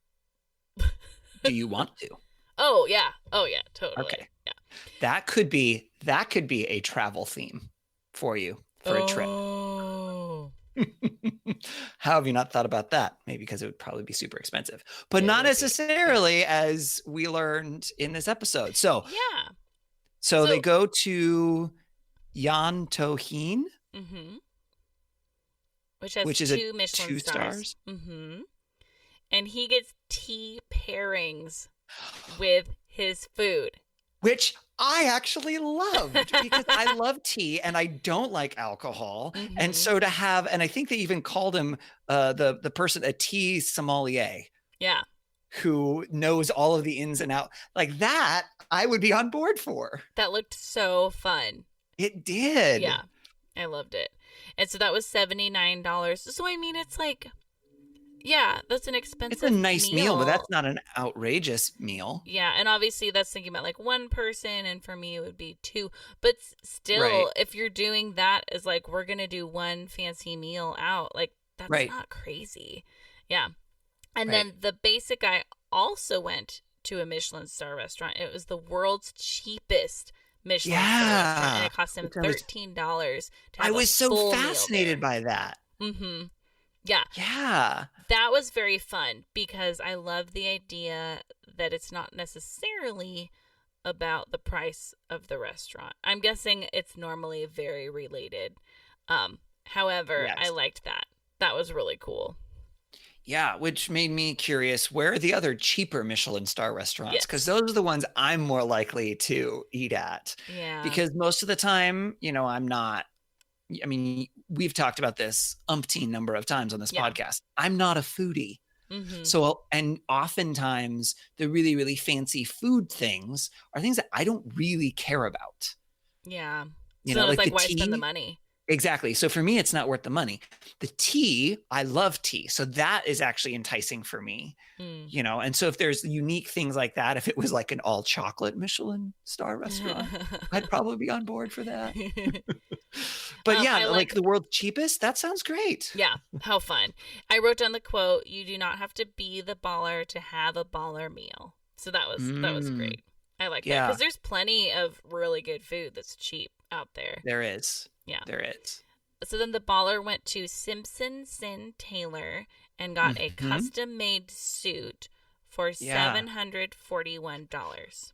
Do you want to? Oh, yeah. Oh, yeah, totally. Okay. Yeah. That could be a travel theme for you for a trip. Oh. How have you not thought about that? Maybe because it would probably be super expensive, but It not would be. necessarily, as we learned in this episode. So Yeah. they So- go to Jan Tohin, Mm-hmm. Which has which is two Michelin 2 stars. stars. Mm-hmm. And he gets tea pairings with his food. Which I actually loved because I love tea and I don't like alcohol. And Mhm. so to have, and I think they even called him the person a tea sommelier Yeah. who knows all of the ins and outs. Like that, I would be on board for. That looked so fun. It did. Yeah. I loved it. And so that was $79. So I mean, it's like, yeah, that's an expensive It's a nice meal, but that's not an outrageous meal. Yeah, and obviously that's thinking about like one person, and for me it would be two. But still, Right. if you're doing that as like we're gonna do one fancy meal out, like that's Right. not crazy. Yeah. And Right. then the basic guy also went to a Michelin star restaurant. It was the world's cheapest Michelin star restaurant, and Yeah. it cost him Which I was- $13 to I have a was so full meal fascinated there. by that. Mm-hmm. Yeah. Yeah. That was very fun because I love the idea that it's not necessarily about the price of the restaurant. I'm guessing it's normally very related. However, Yes. I liked that. That was really cool. Yeah, which made me curious, where are the other cheaper Michelin star restaurants? Yes. Because those are the ones I'm more likely to eat at. Yeah. Because most of the time, I'm not, I mean, we've talked about this umpteen number of times on this Yeah. podcast. I'm not a foodie. Mhm. So, and oftentimes the really, really fancy food things are things that I don't really care about. Yeah. You So know, it's like like the why spend the tea. money? Exactly. So for me, it's not worth the money. The tea, I love tea. So that is actually enticing for me, Mm. And so if there's unique things like that, if it was like an all chocolate Michelin star restaurant, I'd probably be on board for that. But yeah, I like like- the world's cheapest, that sounds great. Yeah, how fun. I wrote down the quote, "You do not have to be the baller to have a baller meal." So that was Mm. great. I like that Yeah. because there's plenty of really good food that's cheap out there. There is. Yeah. There is. So then the baller went to Simpson Sin Taylor and got a Mhm. custom made suit for Yeah. $741.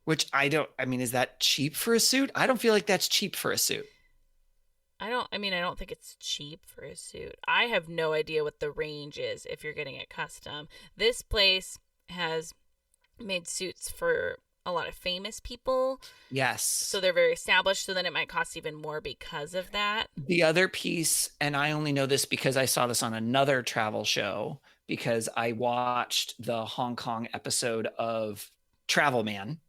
Which I mean, is that cheap for a suit? I don't feel like that's cheap for a suit. I don't think it's cheap for a suit. I have no idea what the range is if you're getting it custom. This place has made suits for a lot of famous people, Yes. so they're very established, so then it might cost even more because of that. The other piece, and I only know this because I saw this on another travel show, because I watched the Hong Kong episode of Travel Man.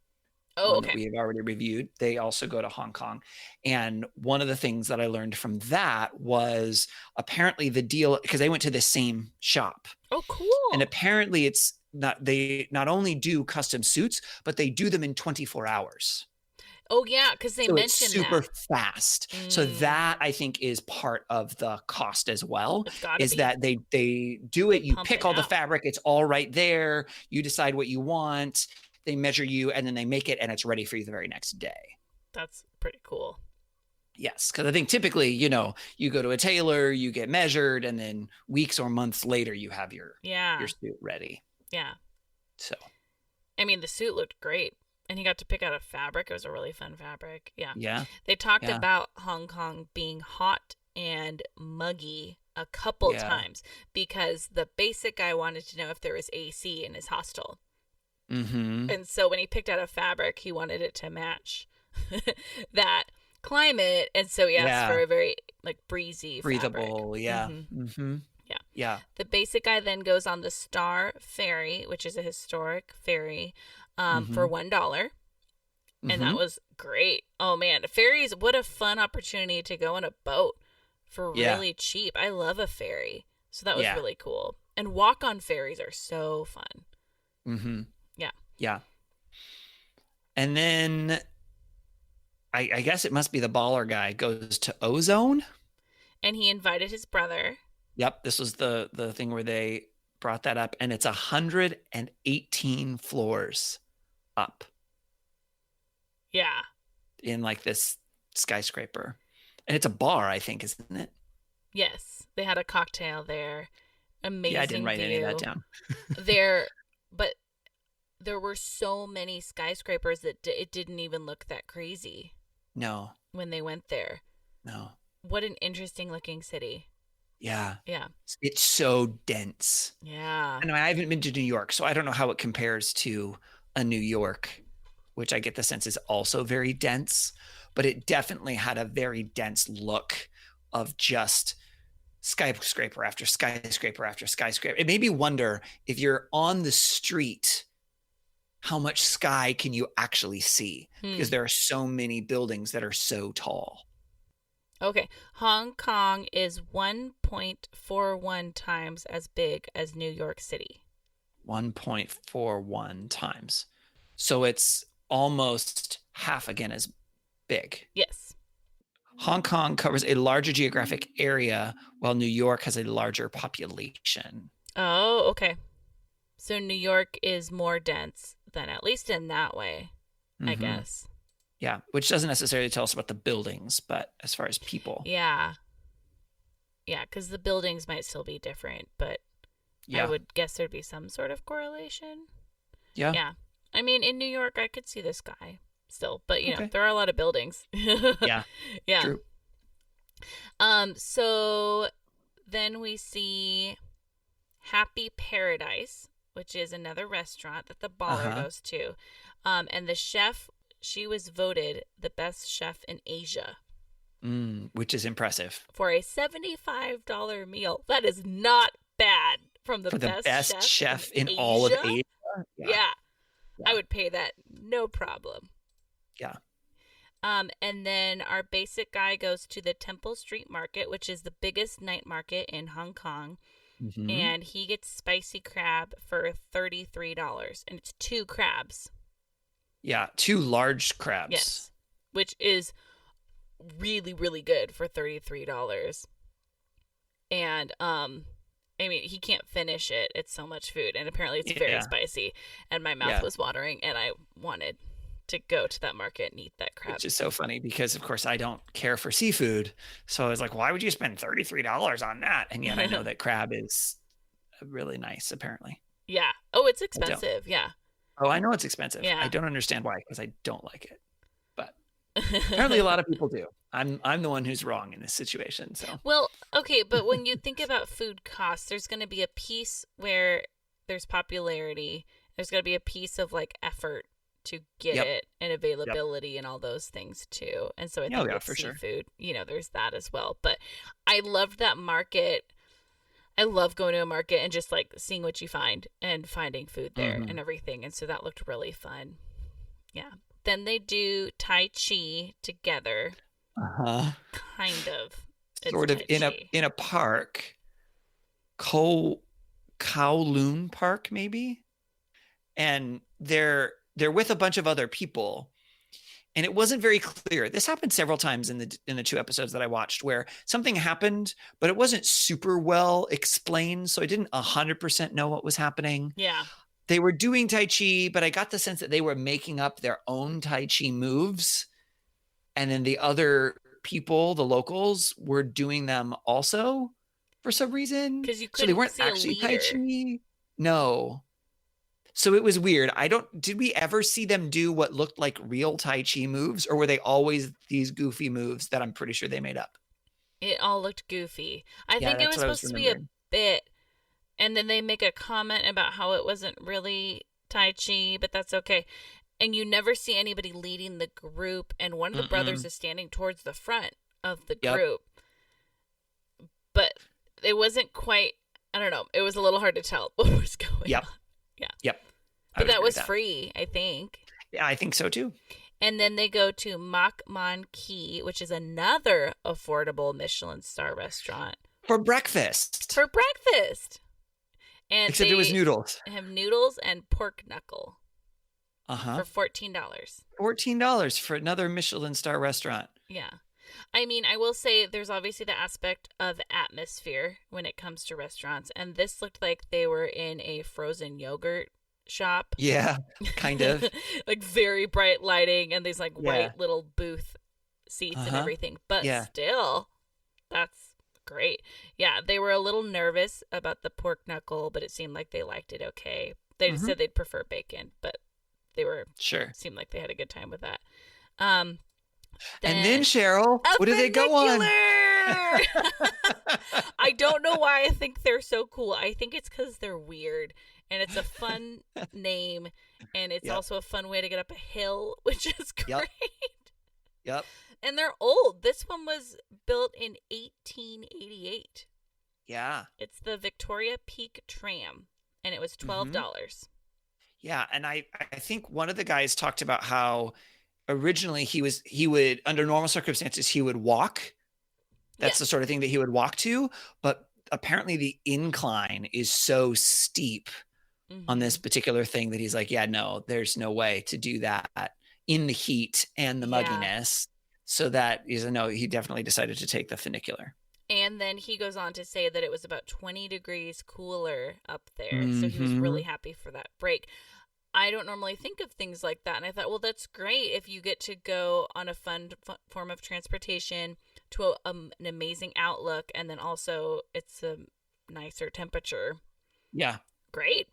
Oh, One that okay. we have already reviewed. They also go to Hong Kong. And one of the things that I learned from that was apparently the deal, because they went to the same shop. Oh, cool. And apparently they not only do custom suits, but they do them in 24 hours. Oh yeah, because they So it's mentioned super that. fast. So that I think is part of the cost as well, It's gotta is be. that they do They it, you pump pick it all the out. fabric, it's all right there, you decide what you want, they measure you, and then they make it, and it's ready for you the very next day. That's pretty cool. Yes, because I think typically, you go to a tailor, you get measured, and then weeks or months later, you have your Yeah. suit ready. Yeah. So I mean, the suit looked great. And he got to pick out a fabric. It was a really fun fabric. Yeah. yeah, They talked Yeah. about Hong Kong being hot and muggy a couple Yeah. times because the basic guy wanted to know if there was AC in his hostel. mm-hmm. And so when he picked out a fabric, he wanted it to match that climate. And so he asked Yeah. for a very breezy Breathable, fabric. yeah, Mhm. Yeah. yeah, The basic guy then goes on the Star Ferry, which is a historic ferry, for $1. And that Mhm. was great. Oh man, ferries, what a fun opportunity to go on a boat for Yeah. really cheap. I love a ferry. So that was Yeah. really cool. And walk on ferries are so fun. Mm-hmm. Yeah. Yeah. And then I guess it must be the baller guy goes to Ozone. And he invited his brother. Yep, this was the thing where they brought that up, and it's 118 floors up Yeah. in like this skyscraper, and it's a bar, I think, isn't it? Yes. They had a cocktail there. Amazing Yeah, I didn't write view. any of that down. But there were so many skyscrapers that it didn't even look that crazy No, when they went there. no, What an interesting looking city. yeah, Yeah. it's so dense. Yeah. And I haven't been to New York, so I don't know how it compares to a New York, which I get the sense is also very dense, but it definitely had a very dense look of just skyscraper after skyscraper after skyscraper. It made me wonder, if you're on the street, how much sky can you actually see? Because there are so many buildings that are so tall. Okay. Hong Kong is 1.41 times as big as New York City. 1.41 times. So it's almost half again as big. Yes. Hong Kong covers a larger geographic area, while New York has a larger population. Oh, okay. So New York is more dense than, at least in that way, I Mhm. guess. Yeah, which doesn't necessarily tell us about the buildings, but as far as people. Yeah. Yeah, because the buildings might still be different, but Yeah. I would guess there'd be some sort of correlation. Yeah. Yeah. I mean, in New York, I could see the sky still, but you know, Okay. there are a lot of buildings. Yeah. Yeah. True. So then we see Happy Paradise, which is another restaurant that the baller Uh-huh. goes to. And the chef, she was voted the best chef in Asia Which is impressive. for a $75 meal. That is not bad from the For the best, best chef in all of Asia. Yeah. I would pay that no problem. Yeah. And then our basic guy goes to the Temple Street Market, which is the biggest night market in Hong Kong. Mhm. And he gets spicy crab for $33. And it's 2 crabs. Yeah. 2 large crabs. Yes. Which is really, really good for $33. And I mean, he can't finish it. It's so much food, and apparently it's very Yeah. spicy. And my mouth Yeah. was watering, and I wanted to go to that market and eat that crab. Which is so funny because, of course, I don't care for seafood. So I was like, why would you spend $33 on that? And yet I know that crab is really nice, apparently. Yeah. Oh, it's don't. expensive. Yeah. Oh, I know it's expensive. Yeah. I don't understand why, because I don't like it. But apparently a lot of people do. I'm the one who's wrong in this situation. So Well, okay, but when you think about food costs, there's going to be a piece where there's popularity. There's going to be a piece of effort to get Yep. it, and availability and all those things too. And so I Yeah, think yeah, with for sure. seafood, there's that as well. But I loved that market. I love going to a market and just seeing what you find and finding food there Mhm. and everything. And so that looked really fun. Yeah. Then they do Tai Chi together, kind of. It's sort of Tai in Chi. a park, Kowloon Park, maybe, and they're with a bunch of other people, and it wasn't very clear. This happened several times in the 2 episodes that I watched where something happened, but it wasn't super well explained, so I didn't 100% know what was happening. Yeah. They were doing Tai Chi, but I got the sense that they were making up their own Tai Chi moves. And then the other people, the locals, were doing them also for some reason. 'Cause you So they couldn't weren't see a actually Tai leader. Chi. No. So it was weird. Did we ever see them do what looked like real Tai Chi moves, or were they always these goofy moves that I'm pretty sure they made up? It all looked goofy. I Yeah, think it that's was what I was supposed to be a remembering. bit, and then they make a comment about how it wasn't really Tai Chi, but that's okay. And you never see anybody leading the group, and one of the brothers is standing towards the front of the Yep. group. But it wasn't quite, I don't know, it was a little hard to tell what was going Yep. on. Yep. I But would that agree was with free, I think. Yeah, I think so too. And then they go to Mak Man Ki, which is another affordable Michelin star restaurant For breakfast. for breakfast. And Except they it was noodles. have noodles and pork knuckle Uh-huh. for $14. $14 for another Michelin star restaurant. Yeah. I mean, I will say there's obviously the aspect of atmosphere when it comes to restaurants. And this looked like they were in a frozen yogurt shop. Yeah, kind of. Like very bright lighting and these like Yeah. white little booth seats and Uh-huh. everything. But Yeah. still, that's great. Yeah, they were a little nervous about the pork knuckle, but it seemed like they liked it okay. They just Mhm. said they'd prefer bacon, but they were Sure. seemed like they had a good time with that. Um And then Cheryl, a what do they go on? funicular! I don't know why I think they're so cool. I think it's because they're weird and it's a fun name, and it's Yep. also a fun way to get up a hill, which is great. Yep. Yep. And they're old. This one was built in 1888. Yeah. It's the Victoria Peak Tram, and it was Mm-hmm. $12. Yeah. And I think one of the guys talked about how originally he would, under normal circumstances, he would walk. That's the sort of thing that he would walk to. But apparently the incline is so steep on this particular thing that he's like, yeah, no, there's no way to do that in the heat and the Yeah. mugginess. So that is a no, he definitely decided to take the funicular. And then he goes on to say that it was about 20 degrees cooler up there. So he was Mhm. really happy for that break. I don't normally think of things like that. And I thought, well, that's great if you get to go on a fun form of transportation to an amazing outlook. And then also it's a nicer temperature. Yeah. Great.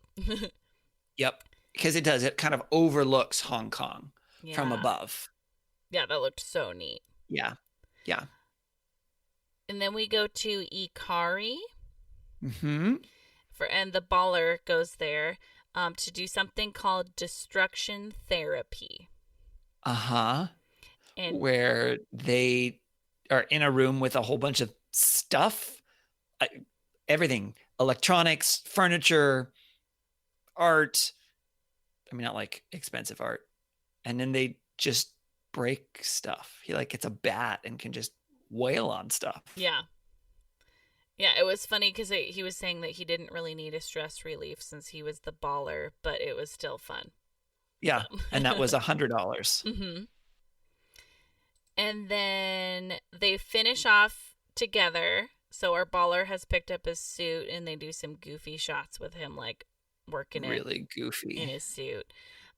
Yep. Because it does. It kind of overlooks Hong Kong from Yeah. above. Yeah, that looked so neat. Yeah. Yeah. And then we go to Ikari. Hmm. And the baller goes there to do something called destruction therapy. Uh-huh. And Where they are in a room with a whole bunch of stuff, everything, electronics, furniture, art. I mean, not like expensive art. And then they just break stuff. He like gets a bat and can just wail on stuff. yeah. Yeah, it was funny because he was saying that he didn't really need a stress relief since he was the baller, but it was still fun. Yeah. And that was $100. Mm-hmm. And then they finish off together. So our baller has picked up his suit and they do some goofy shots with him, like working Really in goofy. his suit.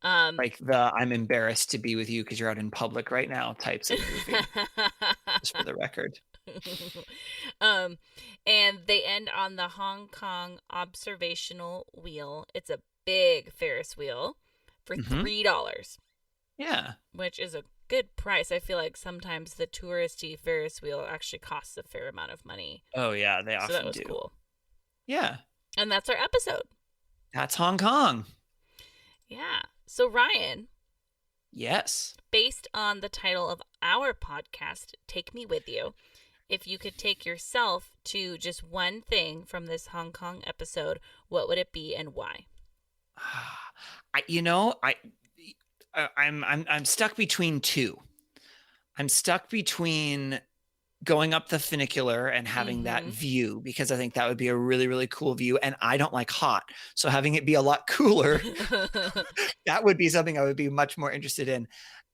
Like the I'm embarrassed to be with you because you're out in public right now types of goofy, just for the record. And they end on the Hong Kong observational wheel. It's a big Ferris wheel for Mhm. $3, Yeah. which is a good price. I feel like sometimes the touristy Ferris wheel actually costs a fair amount of money. Oh, yeah. They often So that was do. cool. Yeah. And that's our episode. That's Hong Kong. Yeah. So Ryan, Yes. based on the title of our podcast, Take Me With You, if you could take yourself to just one thing from this Hong Kong episode, what would it be and why? I'm stuck between two. I'm stuck between going up the funicular and having that Mhm. view because I think that would be a really, really cool view. And I don't like hot. So having it be a lot cooler, that would be something I would be much more interested in.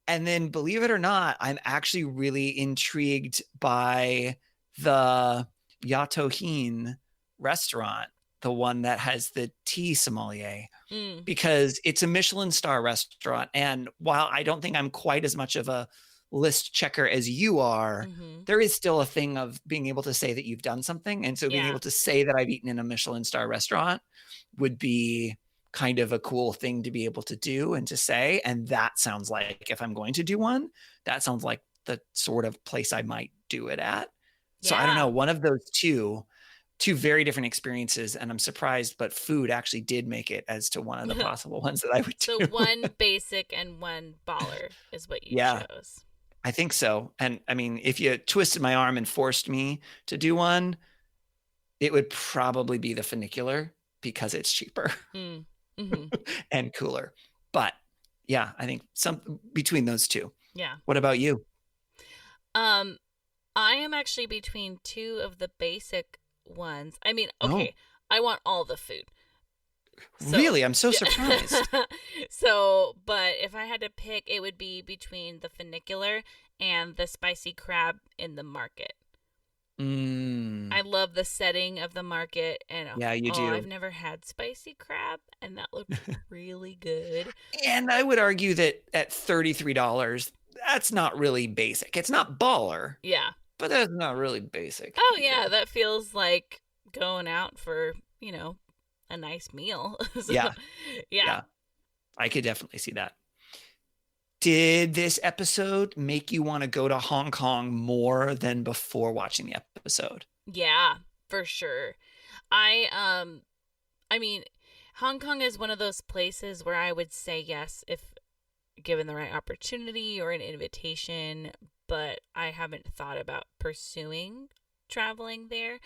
And then, believe it or not, I'm actually really intrigued by the Yatohin restaurant, the one that has the tea sommelier, Mm. because it's a Michelin star restaurant. And while I don't think I'm quite as much of a list checker as you are, Mm-hmm. there is still a thing of being able to say that you've done something. And so being Yeah. able to say that I've eaten in a Michelin star restaurant would be kind of a cool thing to be able to do and to say. And that sounds like, if I'm going to do one, that sounds like the sort of place I might do it at. So I don't Yeah. know, one of those two very different experiences, and I'm surprised, but food actually did make it as to one of the possible ones that I would do. So one basic and one baller is what you Yeah. chose. I think so. And I mean, if you twisted my arm and forced me to do one, it would probably be the funicular because it's cheaper Mm. Mm-hmm. and cooler. But yeah, I think some between those two. Yeah. What about you? I am actually between two of the basic ones. I mean, Oh. okay, I want all the food. So- Really? I'm so Yeah. surprised. So, but if I had to pick, it would be between the funicular and the spicy crab in the market. Mm. I love the setting of the market, and Yeah, you do. I've never had spicy crab, and that looked really good. And I would argue that at $33, that's not really basic. It's not baller, Yeah. but that's not really basic. Oh yeah, that feels like going out for, a nice meal. So, Yeah. Yeah. Yeah. I could definitely see that. Did this episode make you want to go to Hong Kong more than before watching the episode? Yeah, for sure. I mean, Hong Kong is one of those places where I would say yes if given the right opportunity or an invitation, but I haven't thought about pursuing traveling there.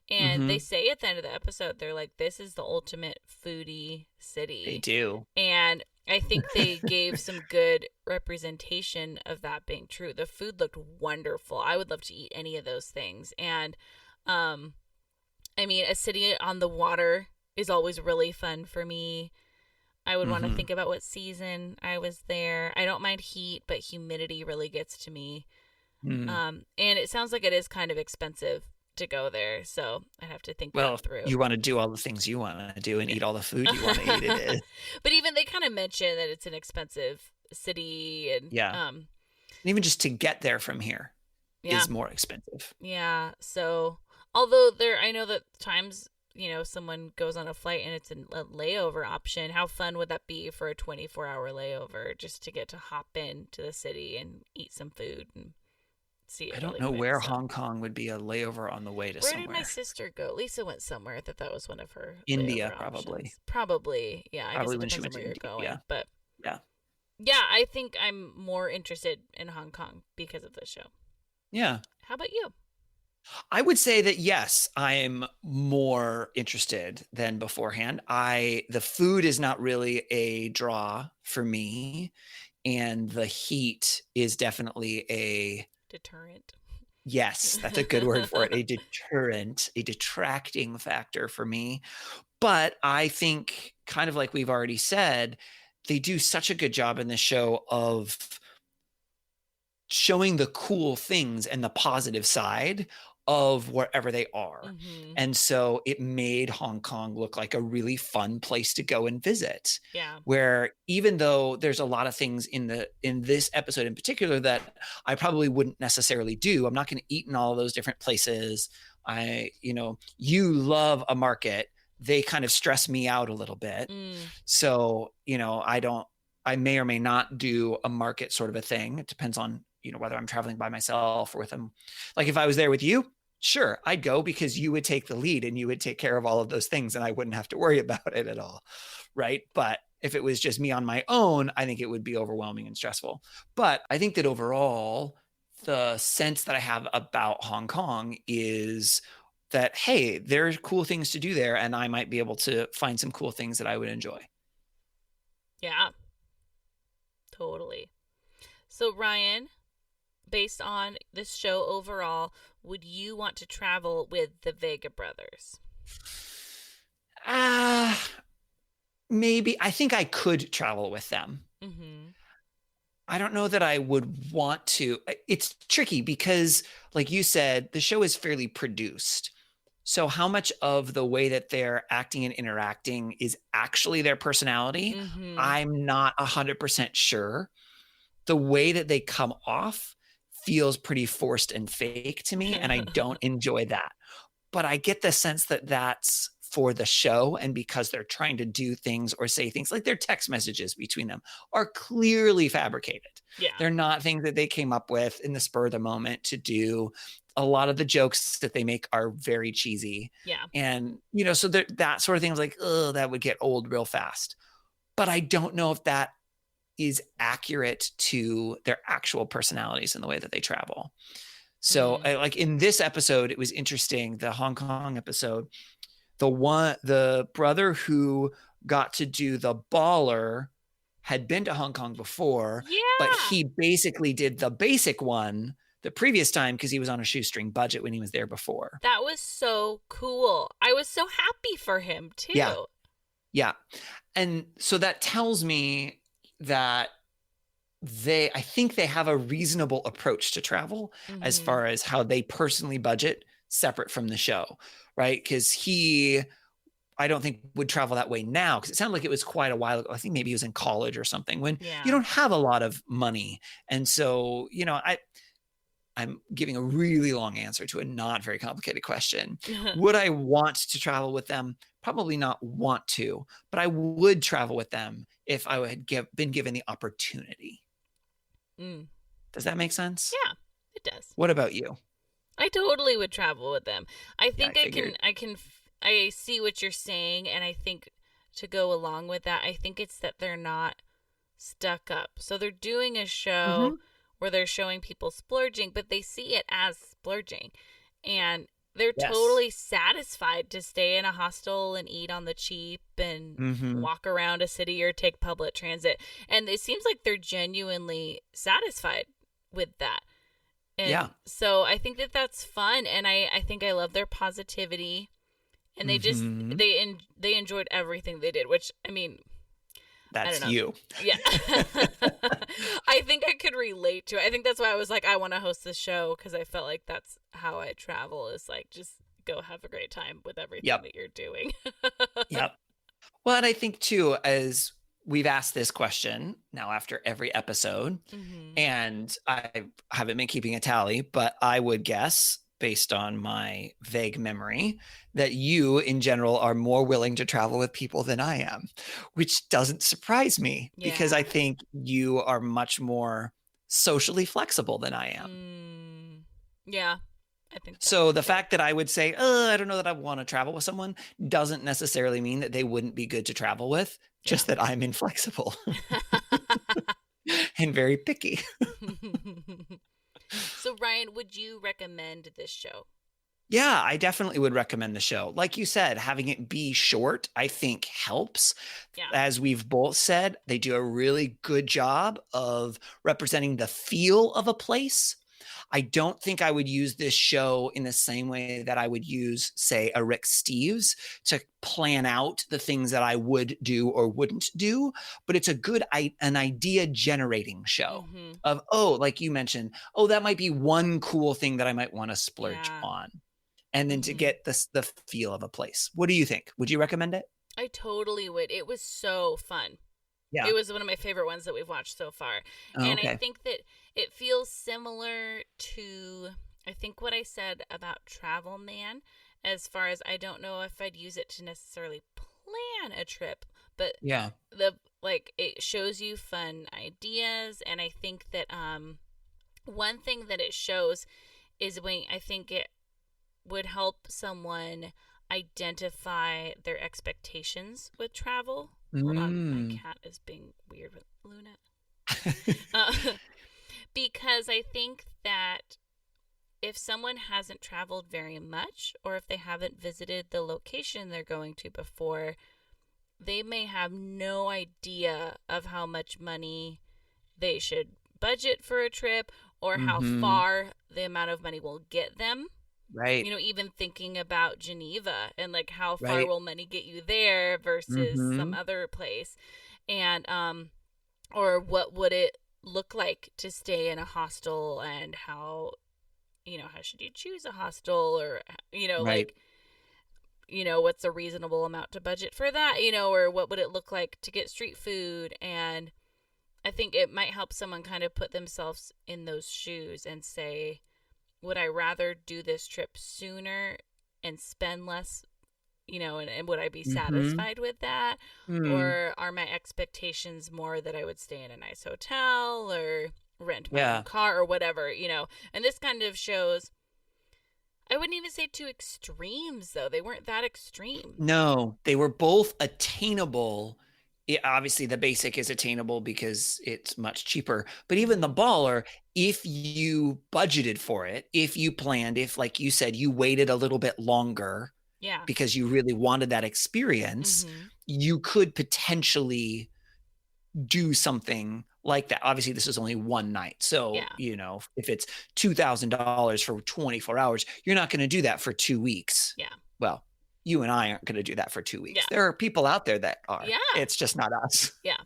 And they say at the end of the episode, they're like, this is the ultimate foodie city. They do. And I think they gave some good representation of that being true. The food looked wonderful. I would love to eat any of those things. And I mean, a city on the water is always really fun for me. I would want to think about what season I was there. I don't mind heat, but humidity really gets to me. And it sounds like it is kind of expensive to go there, so I'd have to think that through. You want to do all the things you want to do and eat all the food you want to eat. It is. But even they kind of mention that it's an expensive city, and And even just to get there from here is more expensive. Yeah. So although I know that times someone goes on a flight and it's a layover option. How fun would that be for a 24-hour layover just to get to hop into the city and eat some food and see it? I don't really know quick, where so. Hong Kong would be a layover on the way to Where somewhere. did my sister go? Lisa went somewhere. That was one of her India, layover probably. options. Probably. Yeah. Probably I when guess she it went depends on to where India, you're going. yeah. But Yeah. yeah, I think I'm more interested in Hong Kong because of the show. Yeah. How about you? I would say that yes, I'm more interested than beforehand. The food is not really a draw for me, and the heat is definitely a Deterrent. yes, that's a good word for it, a deterrent, a detracting factor for me. But I think, kind of like we've already said, they do such a good job in this show of showing the cool things and the positive side of wherever they are. Mhm. And so it made Hong Kong look like a really fun place to go and visit. Yeah. Where even though there's a lot of things in this episode in particular that I probably wouldn't necessarily do, I'm not going to eat in all those different places. You love a market. They kind of stress me out a little bit. So, I may or may not do a market sort of a thing. It depends on, whether I'm traveling by myself or with them. Like if I was there with you, sure, I'd go because you would take the lead and you would take care of all of those things and I wouldn't have to worry about it at all. Right. But if it was just me on my own, I think it would be overwhelming and stressful. But I think that overall, the sense that I have about Hong Kong is that, hey, there's cool things to do there and I might be able to find some cool things that I would enjoy. Yeah. Totally. So Ryan, based on this show overall, would you want to travel with the Vega brothers? Maybe. I think I could travel with them. Mm-hmm. I don't know that I would want to. It's tricky because, like you said, the show is fairly produced. So, how much of the way that they're acting and interacting is actually their personality? Mm-hmm. I'm not 100% sure. The way that they come off feels pretty forced and fake to me, and I don't enjoy that. But I get the sense that that's for the show, and because they're trying to do things or say things like their text messages between them are clearly fabricated. Yeah. They're not things that they came up with in the spur of the moment to do. A lot of the jokes that they make are very cheesy. Yeah. And, so that sort of thing is like, oh, that would get old real fast. But I don't know if that is accurate to their actual personalities and the way that they travel. So like in this episode, it was interesting, the Hong Kong episode, the brother who got to do the baller had been to Hong Kong before, but he basically did the basic one the previous time because he was on a shoestring budget when he was there before. That was so cool. I was so happy for him too. Yeah. And so that tells me that I think they have a reasonable approach to travel as far as how they personally budget separate from the show, right? Because I don't think would travel that way now, because it sounded like it was quite a while ago. I think maybe he was in college or something when you don't have a lot of money. And so, I'm giving a really long answer to a not very complicated question. Would I want to travel with them? Probably not want to, but I would travel with them if I had been given the opportunity. Does that make sense? Yeah, it does. What about you? I totally would travel with them. I think I I see what you're saying, and I think to go along with that, I think it's that they're not stuck up. So they're doing a show where they're showing people splurging, but they see it as splurging. And they're totally satisfied to stay in a hostel and eat on the cheap and walk around a city or take public transit. And it seems like they're genuinely satisfied with that. And so I think that that's fun. And I think I love their positivity. And they just, they enjoyed everything they did, which, I mean, that's you. Yeah. I think I could relate to it. I think that's why I was like, I want to host this show, because I felt like that's how I travel, is like, just go have a great time with everything that you're doing. Yep. Well, and I think too, as we've asked this question now after every episode, and I haven't been keeping a tally, but I would guess, based on my vague memory, that you in general are more willing to travel with people than I am, which doesn't surprise me because I think you are much more socially flexible than I am. Yeah, I think so. The fact that I would say, I don't know that I want to travel with someone doesn't necessarily mean that they wouldn't be good to travel with, just that I'm inflexible and very picky. So, Ryan, would you recommend this show? Yeah, I definitely would recommend the show. Like you said, having it be short, I think helps. Yeah. As we've both said, they do a really good job of representing the feel of a place. I don't think I would use this show in the same way that I would use, say, a Rick Steves to plan out the things that I would do or wouldn't do. But it's a good an idea generating show of, like you mentioned, that might be one cool thing that I might want to splurge on. And then to get the feel of a place. What do you think? Would you recommend it? I totally would. It was so fun. Yeah. It was one of my favorite ones that we've watched so far. And I think that it feels similar to, I think, what I said about Travel Man, as far as I don't know if I'd use it to necessarily plan a trip, but it shows you fun ideas. And I think that one thing that it shows is when I think it would help someone identify their expectations with travel. Hold on, my cat is being weird with Luna. Because I think that if someone hasn't traveled very much, or if they haven't visited the location they're going to before, they may have no idea of how much money they should budget for a trip, or how far the amount of money will get them. Right. Even thinking about Geneva and like how far will money get you there versus some other place. And or what would it look like to stay in a hostel, and how, how should you choose a hostel, or, Right. like, what's a reasonable amount to budget for that, or what would it look like to get street food. And I think it might help someone kind of put themselves in those shoes and say, would I rather do this trip sooner and spend less, and would I be Mm-hmm. satisfied with that? Mm. Or are my expectations more that I would stay in a nice hotel or rent my own Yeah. car or whatever, And this kind of shows, I wouldn't even say two extremes, though. They weren't that extreme. No, they were both attainable. Obviously, the basic is attainable because it's much cheaper. But even the baller, if you budgeted for it, if you planned, if, like you said, you waited a little bit longer Yeah. because you really wanted that experience, Mm-hmm. you could potentially do something like that. Obviously, this is only one night. So, Yeah. if it's $2,000 for 24 hours, you're not going to do that for 2 weeks. Yeah. Well, you and I aren't going to do that for 2 weeks. Yeah. There are people out there that are. Yeah. It's just not us. Yeah.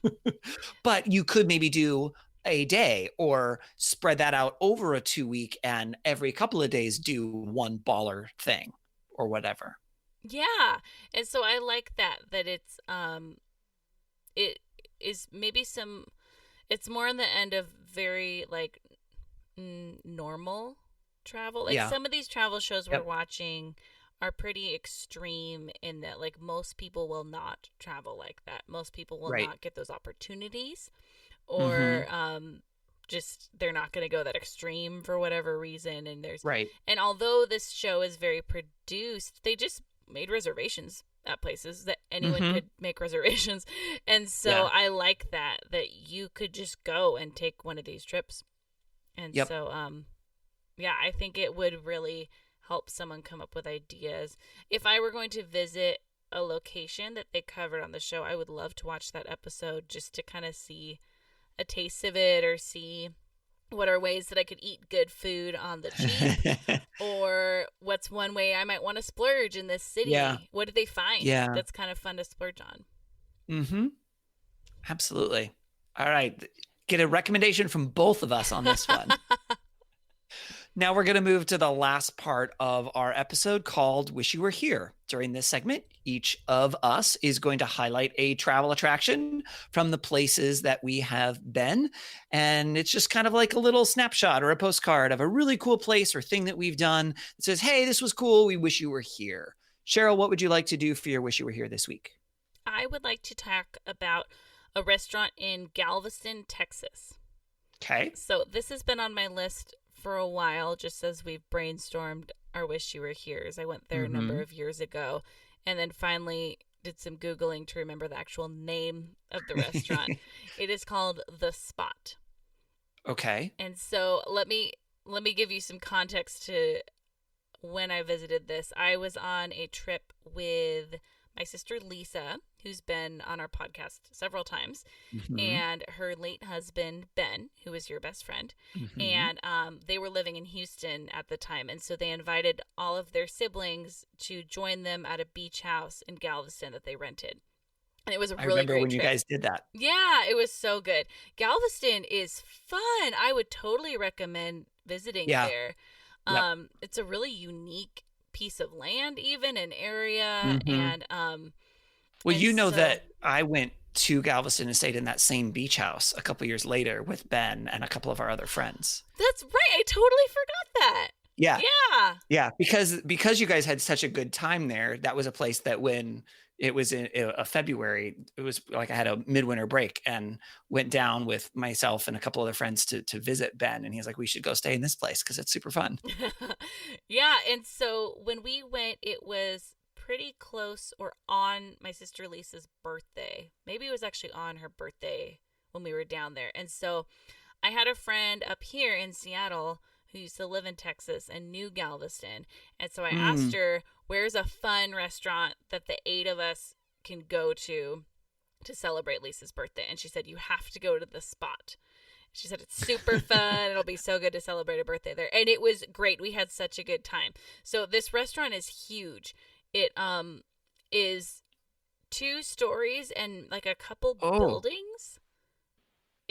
But you could maybe do a day or spread that out over a 2 week, and every couple of days do one baller thing or whatever. Yeah. And so I like that it's it is maybe it's more on the end of very, like, normal travel. Like, Yeah. some of these travel shows we're Yep. watching are pretty extreme in that, like, most people will not travel like that. Most people will Right. not get those opportunities, Mhm. or just they're not going to go that extreme for whatever reason. Right. And although this show is very produced, they just made reservations at places that anyone Mhm. could make reservations. And so Yeah. I like that you could just go and take one of these trips. And Yep. so yeah, I think it would really help someone come up with ideas. If I were going to visit a location that they covered on the show, I would love to watch that episode just to kind of see a taste of it, or see what are ways that I could eat good food on the cheap, or what's one way I might want to splurge in this city. Yeah. What did they find Yeah. that's kind of fun to splurge on? Mm-hmm. Absolutely. All right. Get a recommendation from both of us on this one. Now we're going to move to the last part of our episode called Wish You Were Here. During this segment, each of us is going to highlight a travel attraction from the places that we have been. And it's just kind of like a little snapshot or a postcard of a really cool place or thing that we've done that says, hey, this was cool. We wish you were here. Cheryl, what would you like to do for your Wish You Were Here this week? I would like to talk about a restaurant in Galveston, Texas. Okay. So this has been on my list for a while, just as we've brainstormed our Wish You Were Here's. I went there a number of years ago, and then finally did some Googling to remember the actual name of the restaurant. It is called The Spot. Okay. And so let me give you some context to when I visited this. I was on a trip with my sister Lisa, who's been on our podcast several times, Mhm. and her late husband Ben, who was your best friend. Mhm. And they were living in Houston at the time, and so they invited all of their siblings to join them at a beach house in Galveston that they rented. And it was a I really remember great when you trip. guys did that. Yeah, it was so good. Galveston is fun. I would totally recommend visiting Yeah. there. Yep. It's a really unique piece of land, even an area, Mhm. and Well, and you know so- that I went to Galveston and stayed in that same beach house a couple years later with Ben and a couple of our other friends. That's right. I totally forgot that. Yeah. Yeah. Yeah, because you guys had such a good time there, that was a place that when it was in February, it was like I had a midwinter break and went down with myself and a couple other friends to visit Ben, and he's like, we should go stay in this place because it's super fun. Yeah, and so when we went, it was pretty close or on my sister Lisa's birthday. Maybe it was actually on her birthday when we were down there. And so I had a friend up here in Seattle who used to live in Texas and knew Galveston. And so I asked her, where's a fun restaurant that the 8 of us can go to celebrate Lisa's birthday? And she said, you have to go to The Spot. She said, it's super fun. It'll be so good to celebrate a birthday there. And it was great. We had such a good time. So this restaurant is huge. It is 2 stories and like a couple Oh. buildings.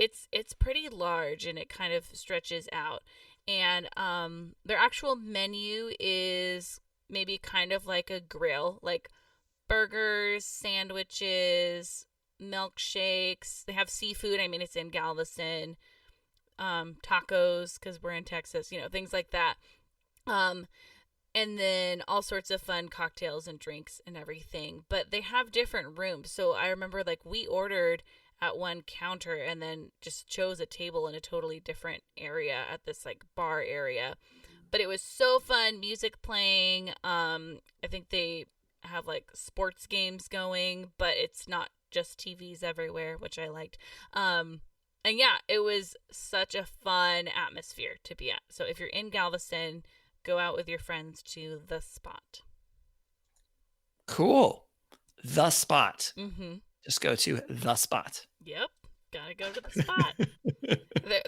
it's pretty large and it kind of stretches out. And their actual menu is maybe kind of like a grill, like burgers, sandwiches, milkshakes. They have seafood. I mean, it's in Galveston. Tacos because we're in Texas, things like that. And then all sorts of fun cocktails and drinks and everything. But they have different rooms. So I remember like we ordered at one counter and then just chose a table in a totally different area at this like bar area. But it was so fun, music playing. I think they have like sports games going, but it's not just TVs everywhere, which I liked. And yeah, it was such a fun atmosphere to be at. So if you're in Galveston, go out with your friends to The Spot. Cool. The Spot. Mm-hmm. Just go to The Spot. Yep. Gotta go to The Spot.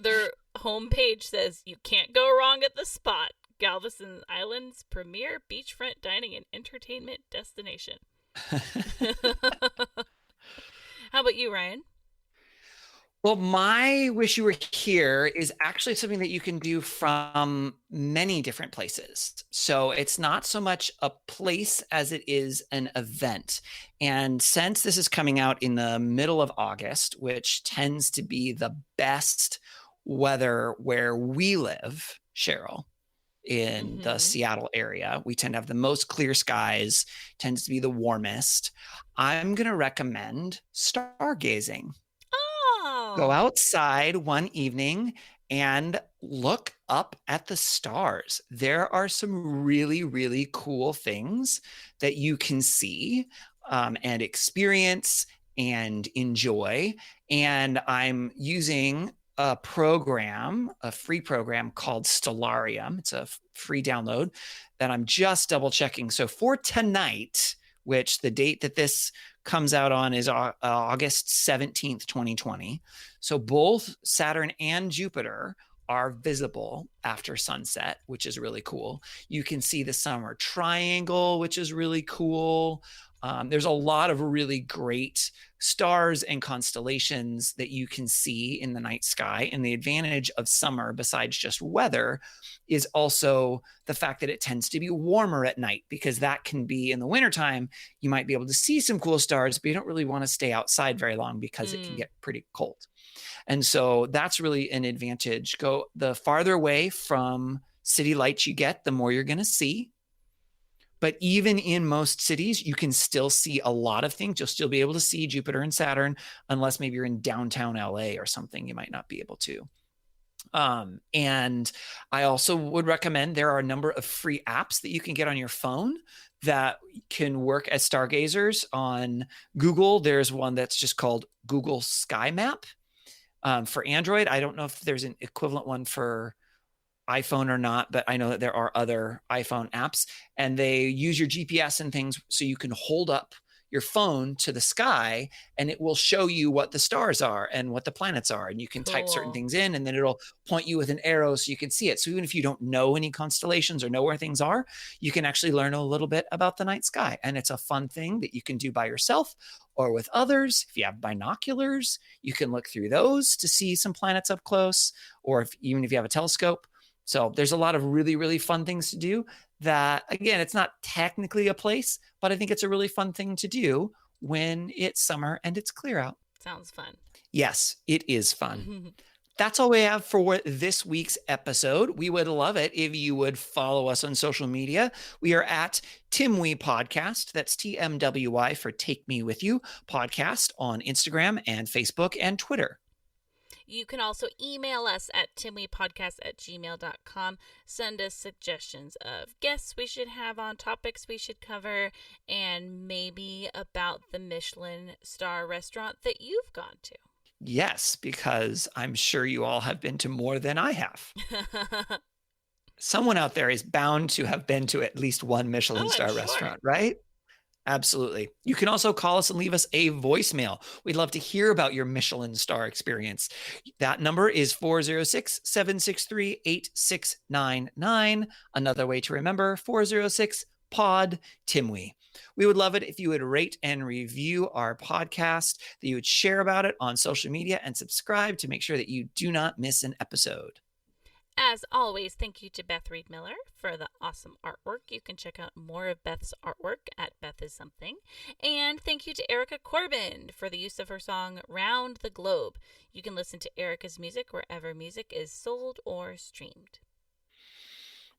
Their homepage says you can't go wrong at The Spot, Galveston Island's premier beachfront dining and entertainment destination. How about you, Ryan? Well, my Wish You Were Here is actually something that you can do from many different places. So it's not so much a place as it is an event. And since this is coming out in the middle of August, which tends to be the best weather where we live, Cheryl, in the Seattle area, we tend to have the most clear skies, tends to be the warmest. I'm going to recommend stargazing. Go outside one evening and look up at the stars. There are some really, really cool things that you can see and experience and enjoy. And I'm using a program, a free program called Stellarium. It's a free download that I'm just double checking. So for tonight, which the date that this comes out on is August 17th, 2020. So both Saturn and Jupiter are visible after sunset, which is really cool. You can see the summer triangle, which is really cool. There's a lot of really great stars and constellations that you can see in the night sky. And the advantage of summer, besides just weather, is also the fact that it tends to be warmer at night, because that can be in the wintertime. You might be able to see some cool stars, but you don't really want to stay outside very long because it can get pretty cold. And so that's really an advantage. Go the farther away from city lights you get, the more you're going to see. But even in most cities, you can still see a lot of things. You'll still be able to see Jupiter and Saturn, unless maybe you're in downtown LA or something, you might not be able to. And I also would recommend, there are a number of free apps that you can get on your phone that can work as stargazers. On Google, there's one that's just called Google Sky Map. For Android, I don't know if there's an equivalent one for iPhone or not, but I know that there are other iPhone apps, and they use your GPS and things, so you can hold up your phone to the sky and it will show you what the stars are and what the planets are. And you can type certain things in, and then it'll point you with an arrow so you can see it. So even if you don't know any constellations or know where things are, you can actually learn a little bit about the night sky. And it's a fun thing that you can do by yourself or with others. If you have binoculars, you can look through those to see some planets up close, or even if you have a telescope. So there's a lot of really, really fun things to do that, again, it's not technically a place, but I think it's a really fun thing to do when it's summer and it's clear out. Sounds fun. Yes, it is fun. That's all we have for this week's episode. We would love it if you would follow us on social media. We are at TMWY Podcast. That's TMWY for Take Me With You Podcast on Instagram and Facebook and Twitter. You can also email us at timwepodcast@gmail.com. Send us suggestions of guests we should have on, topics we should cover, and maybe about the Michelin star restaurant that you've gone to. Yes, because I'm sure you all have been to more than I have. Someone out there is bound to have been to at least one Michelin star restaurant, right? Absolutely. You can also call us and leave us a voicemail. We'd love to hear about your Michelin star experience. That number is 406-763-8699. Another way to remember, 406 pod Timwe. We would love it if you would rate and review our podcast, that you would share about it on social media, and subscribe to make sure that you do not miss an episode. As always, thank you to Beth Reed Miller for the awesome artwork. You can check out more of Beth's artwork at Beth is Something. And thank you to Erica Corbin for the use of her song Round the Globe. You can listen to Erica's music wherever music is sold or streamed.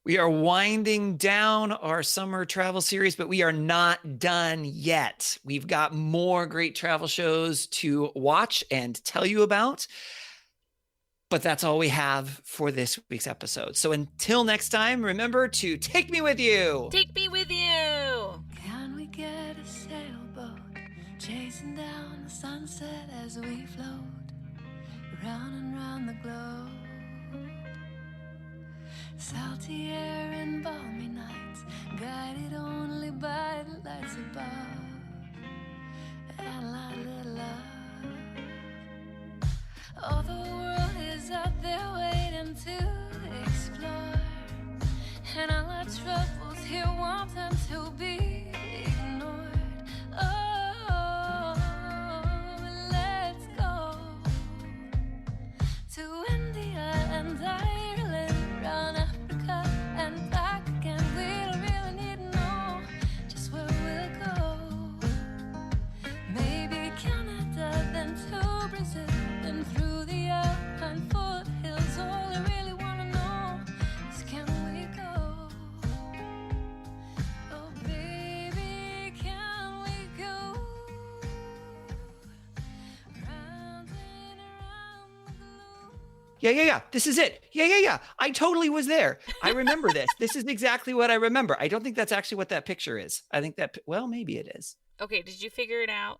We are winding down our summer travel series, but we are not done yet. We've got more great travel shows to watch and tell you about. But that's all we have for this week's episode. So until next time, remember to take me with you. Take me with you. Can we get a sailboat chasing down the sunset as we float round and round the globe? Salty air and balmy nights, guided only by the lights above, and a little love. Oh, the world is out there waiting to explore, and all our troubles here want them to be ignored. Oh, let's go to India and Ireland, round Africa and back again. We don't really need to know just where we'll go. Maybe Canada, then to Brazil, then through the Alpine foothills. All I really wanna know is, can we go? Oh baby, can we go? Round and around the globe. Yeah. This is it. Yeah. I totally was there. I remember this. This is exactly what I remember. I don't think that's actually what that picture is. I think that, well, maybe it is. Okay, did you figure it out?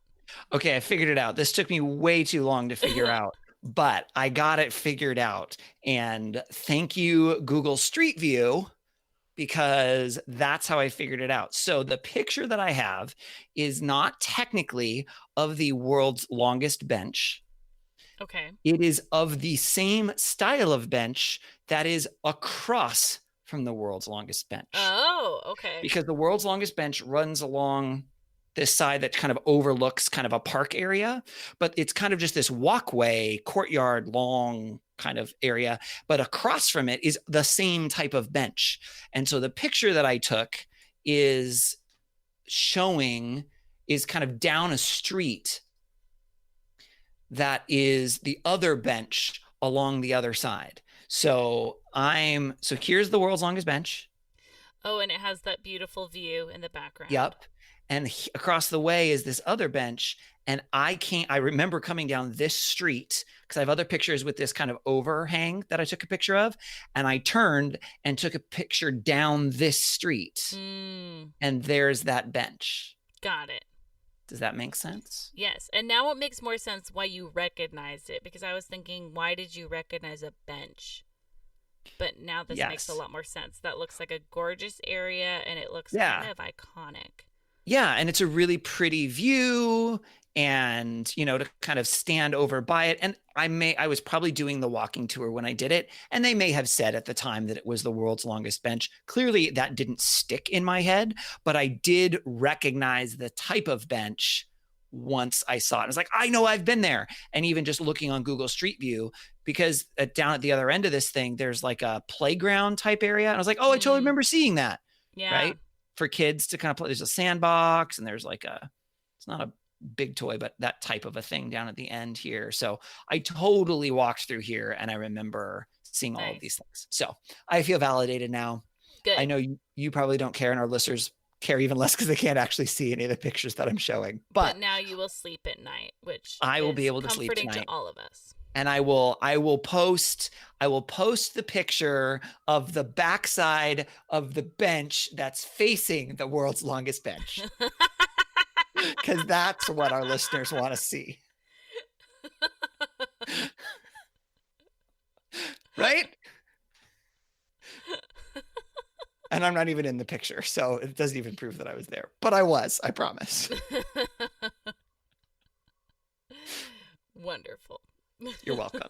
Okay, I figured it out. This took me way too long to figure out, but I got it figured out. And thank you, Google Street View, because that's how I figured it out. So the picture that I have is not technically of the world's longest bench. Okay. It is of the same style of bench that is across from the world's longest bench. Oh, okay. Because the world's longest bench runs along this side that kind of overlooks kind of a park area, but it's kind of just this walkway, courtyard, long kind of area. But across from it is the same type of bench. And so the picture that I took is kind of down a street that is the other bench along the other side. So here's the world's longest bench. Oh, and it has that beautiful view in the background. Yep. And across the way is this other bench. And I remember coming down this street because I have other pictures with this kind of overhang that I took a picture of. And I turned and took a picture down this street. And there's that bench. Got it. Does that make sense? Yes. And now it makes more sense why you recognized it, because I was thinking, why did you recognize a bench? But now this makes a lot more sense. That looks like a gorgeous area, and it looks kind of iconic. Yeah, and it's a really pretty view, and to kind of stand over by it. And I was probably doing the walking tour when I did it, and they may have said at the time that it was the world's longest bench. Clearly that didn't stick in my head, but I did recognize the type of bench once I saw it. I was like, I know I've been there. And even just looking on Google Street View, because down at the other end of this thing, there's like a playground type area. And I was like, oh, I totally remember seeing that. Yeah. Right. For kids to kind of play. There's a sandbox, and there's like it's not a big toy, but that type of a thing down at the end here. So I totally walked through here, and I remember seeing all of these things. So I feel validated now. Good. I know you probably don't care, and our listeners care even less because they can't actually see any of the pictures that I'm showing. But now you will sleep at night, which I will be able to sleep comforting tonight. to all of us. And I will post the picture of the backside of the bench that's facing the world's longest bench. Because that's what our listeners want to see. Right? And I'm not even in the picture, so it doesn't even prove that I was there. But I was, I promise. Wonderful. You're welcome.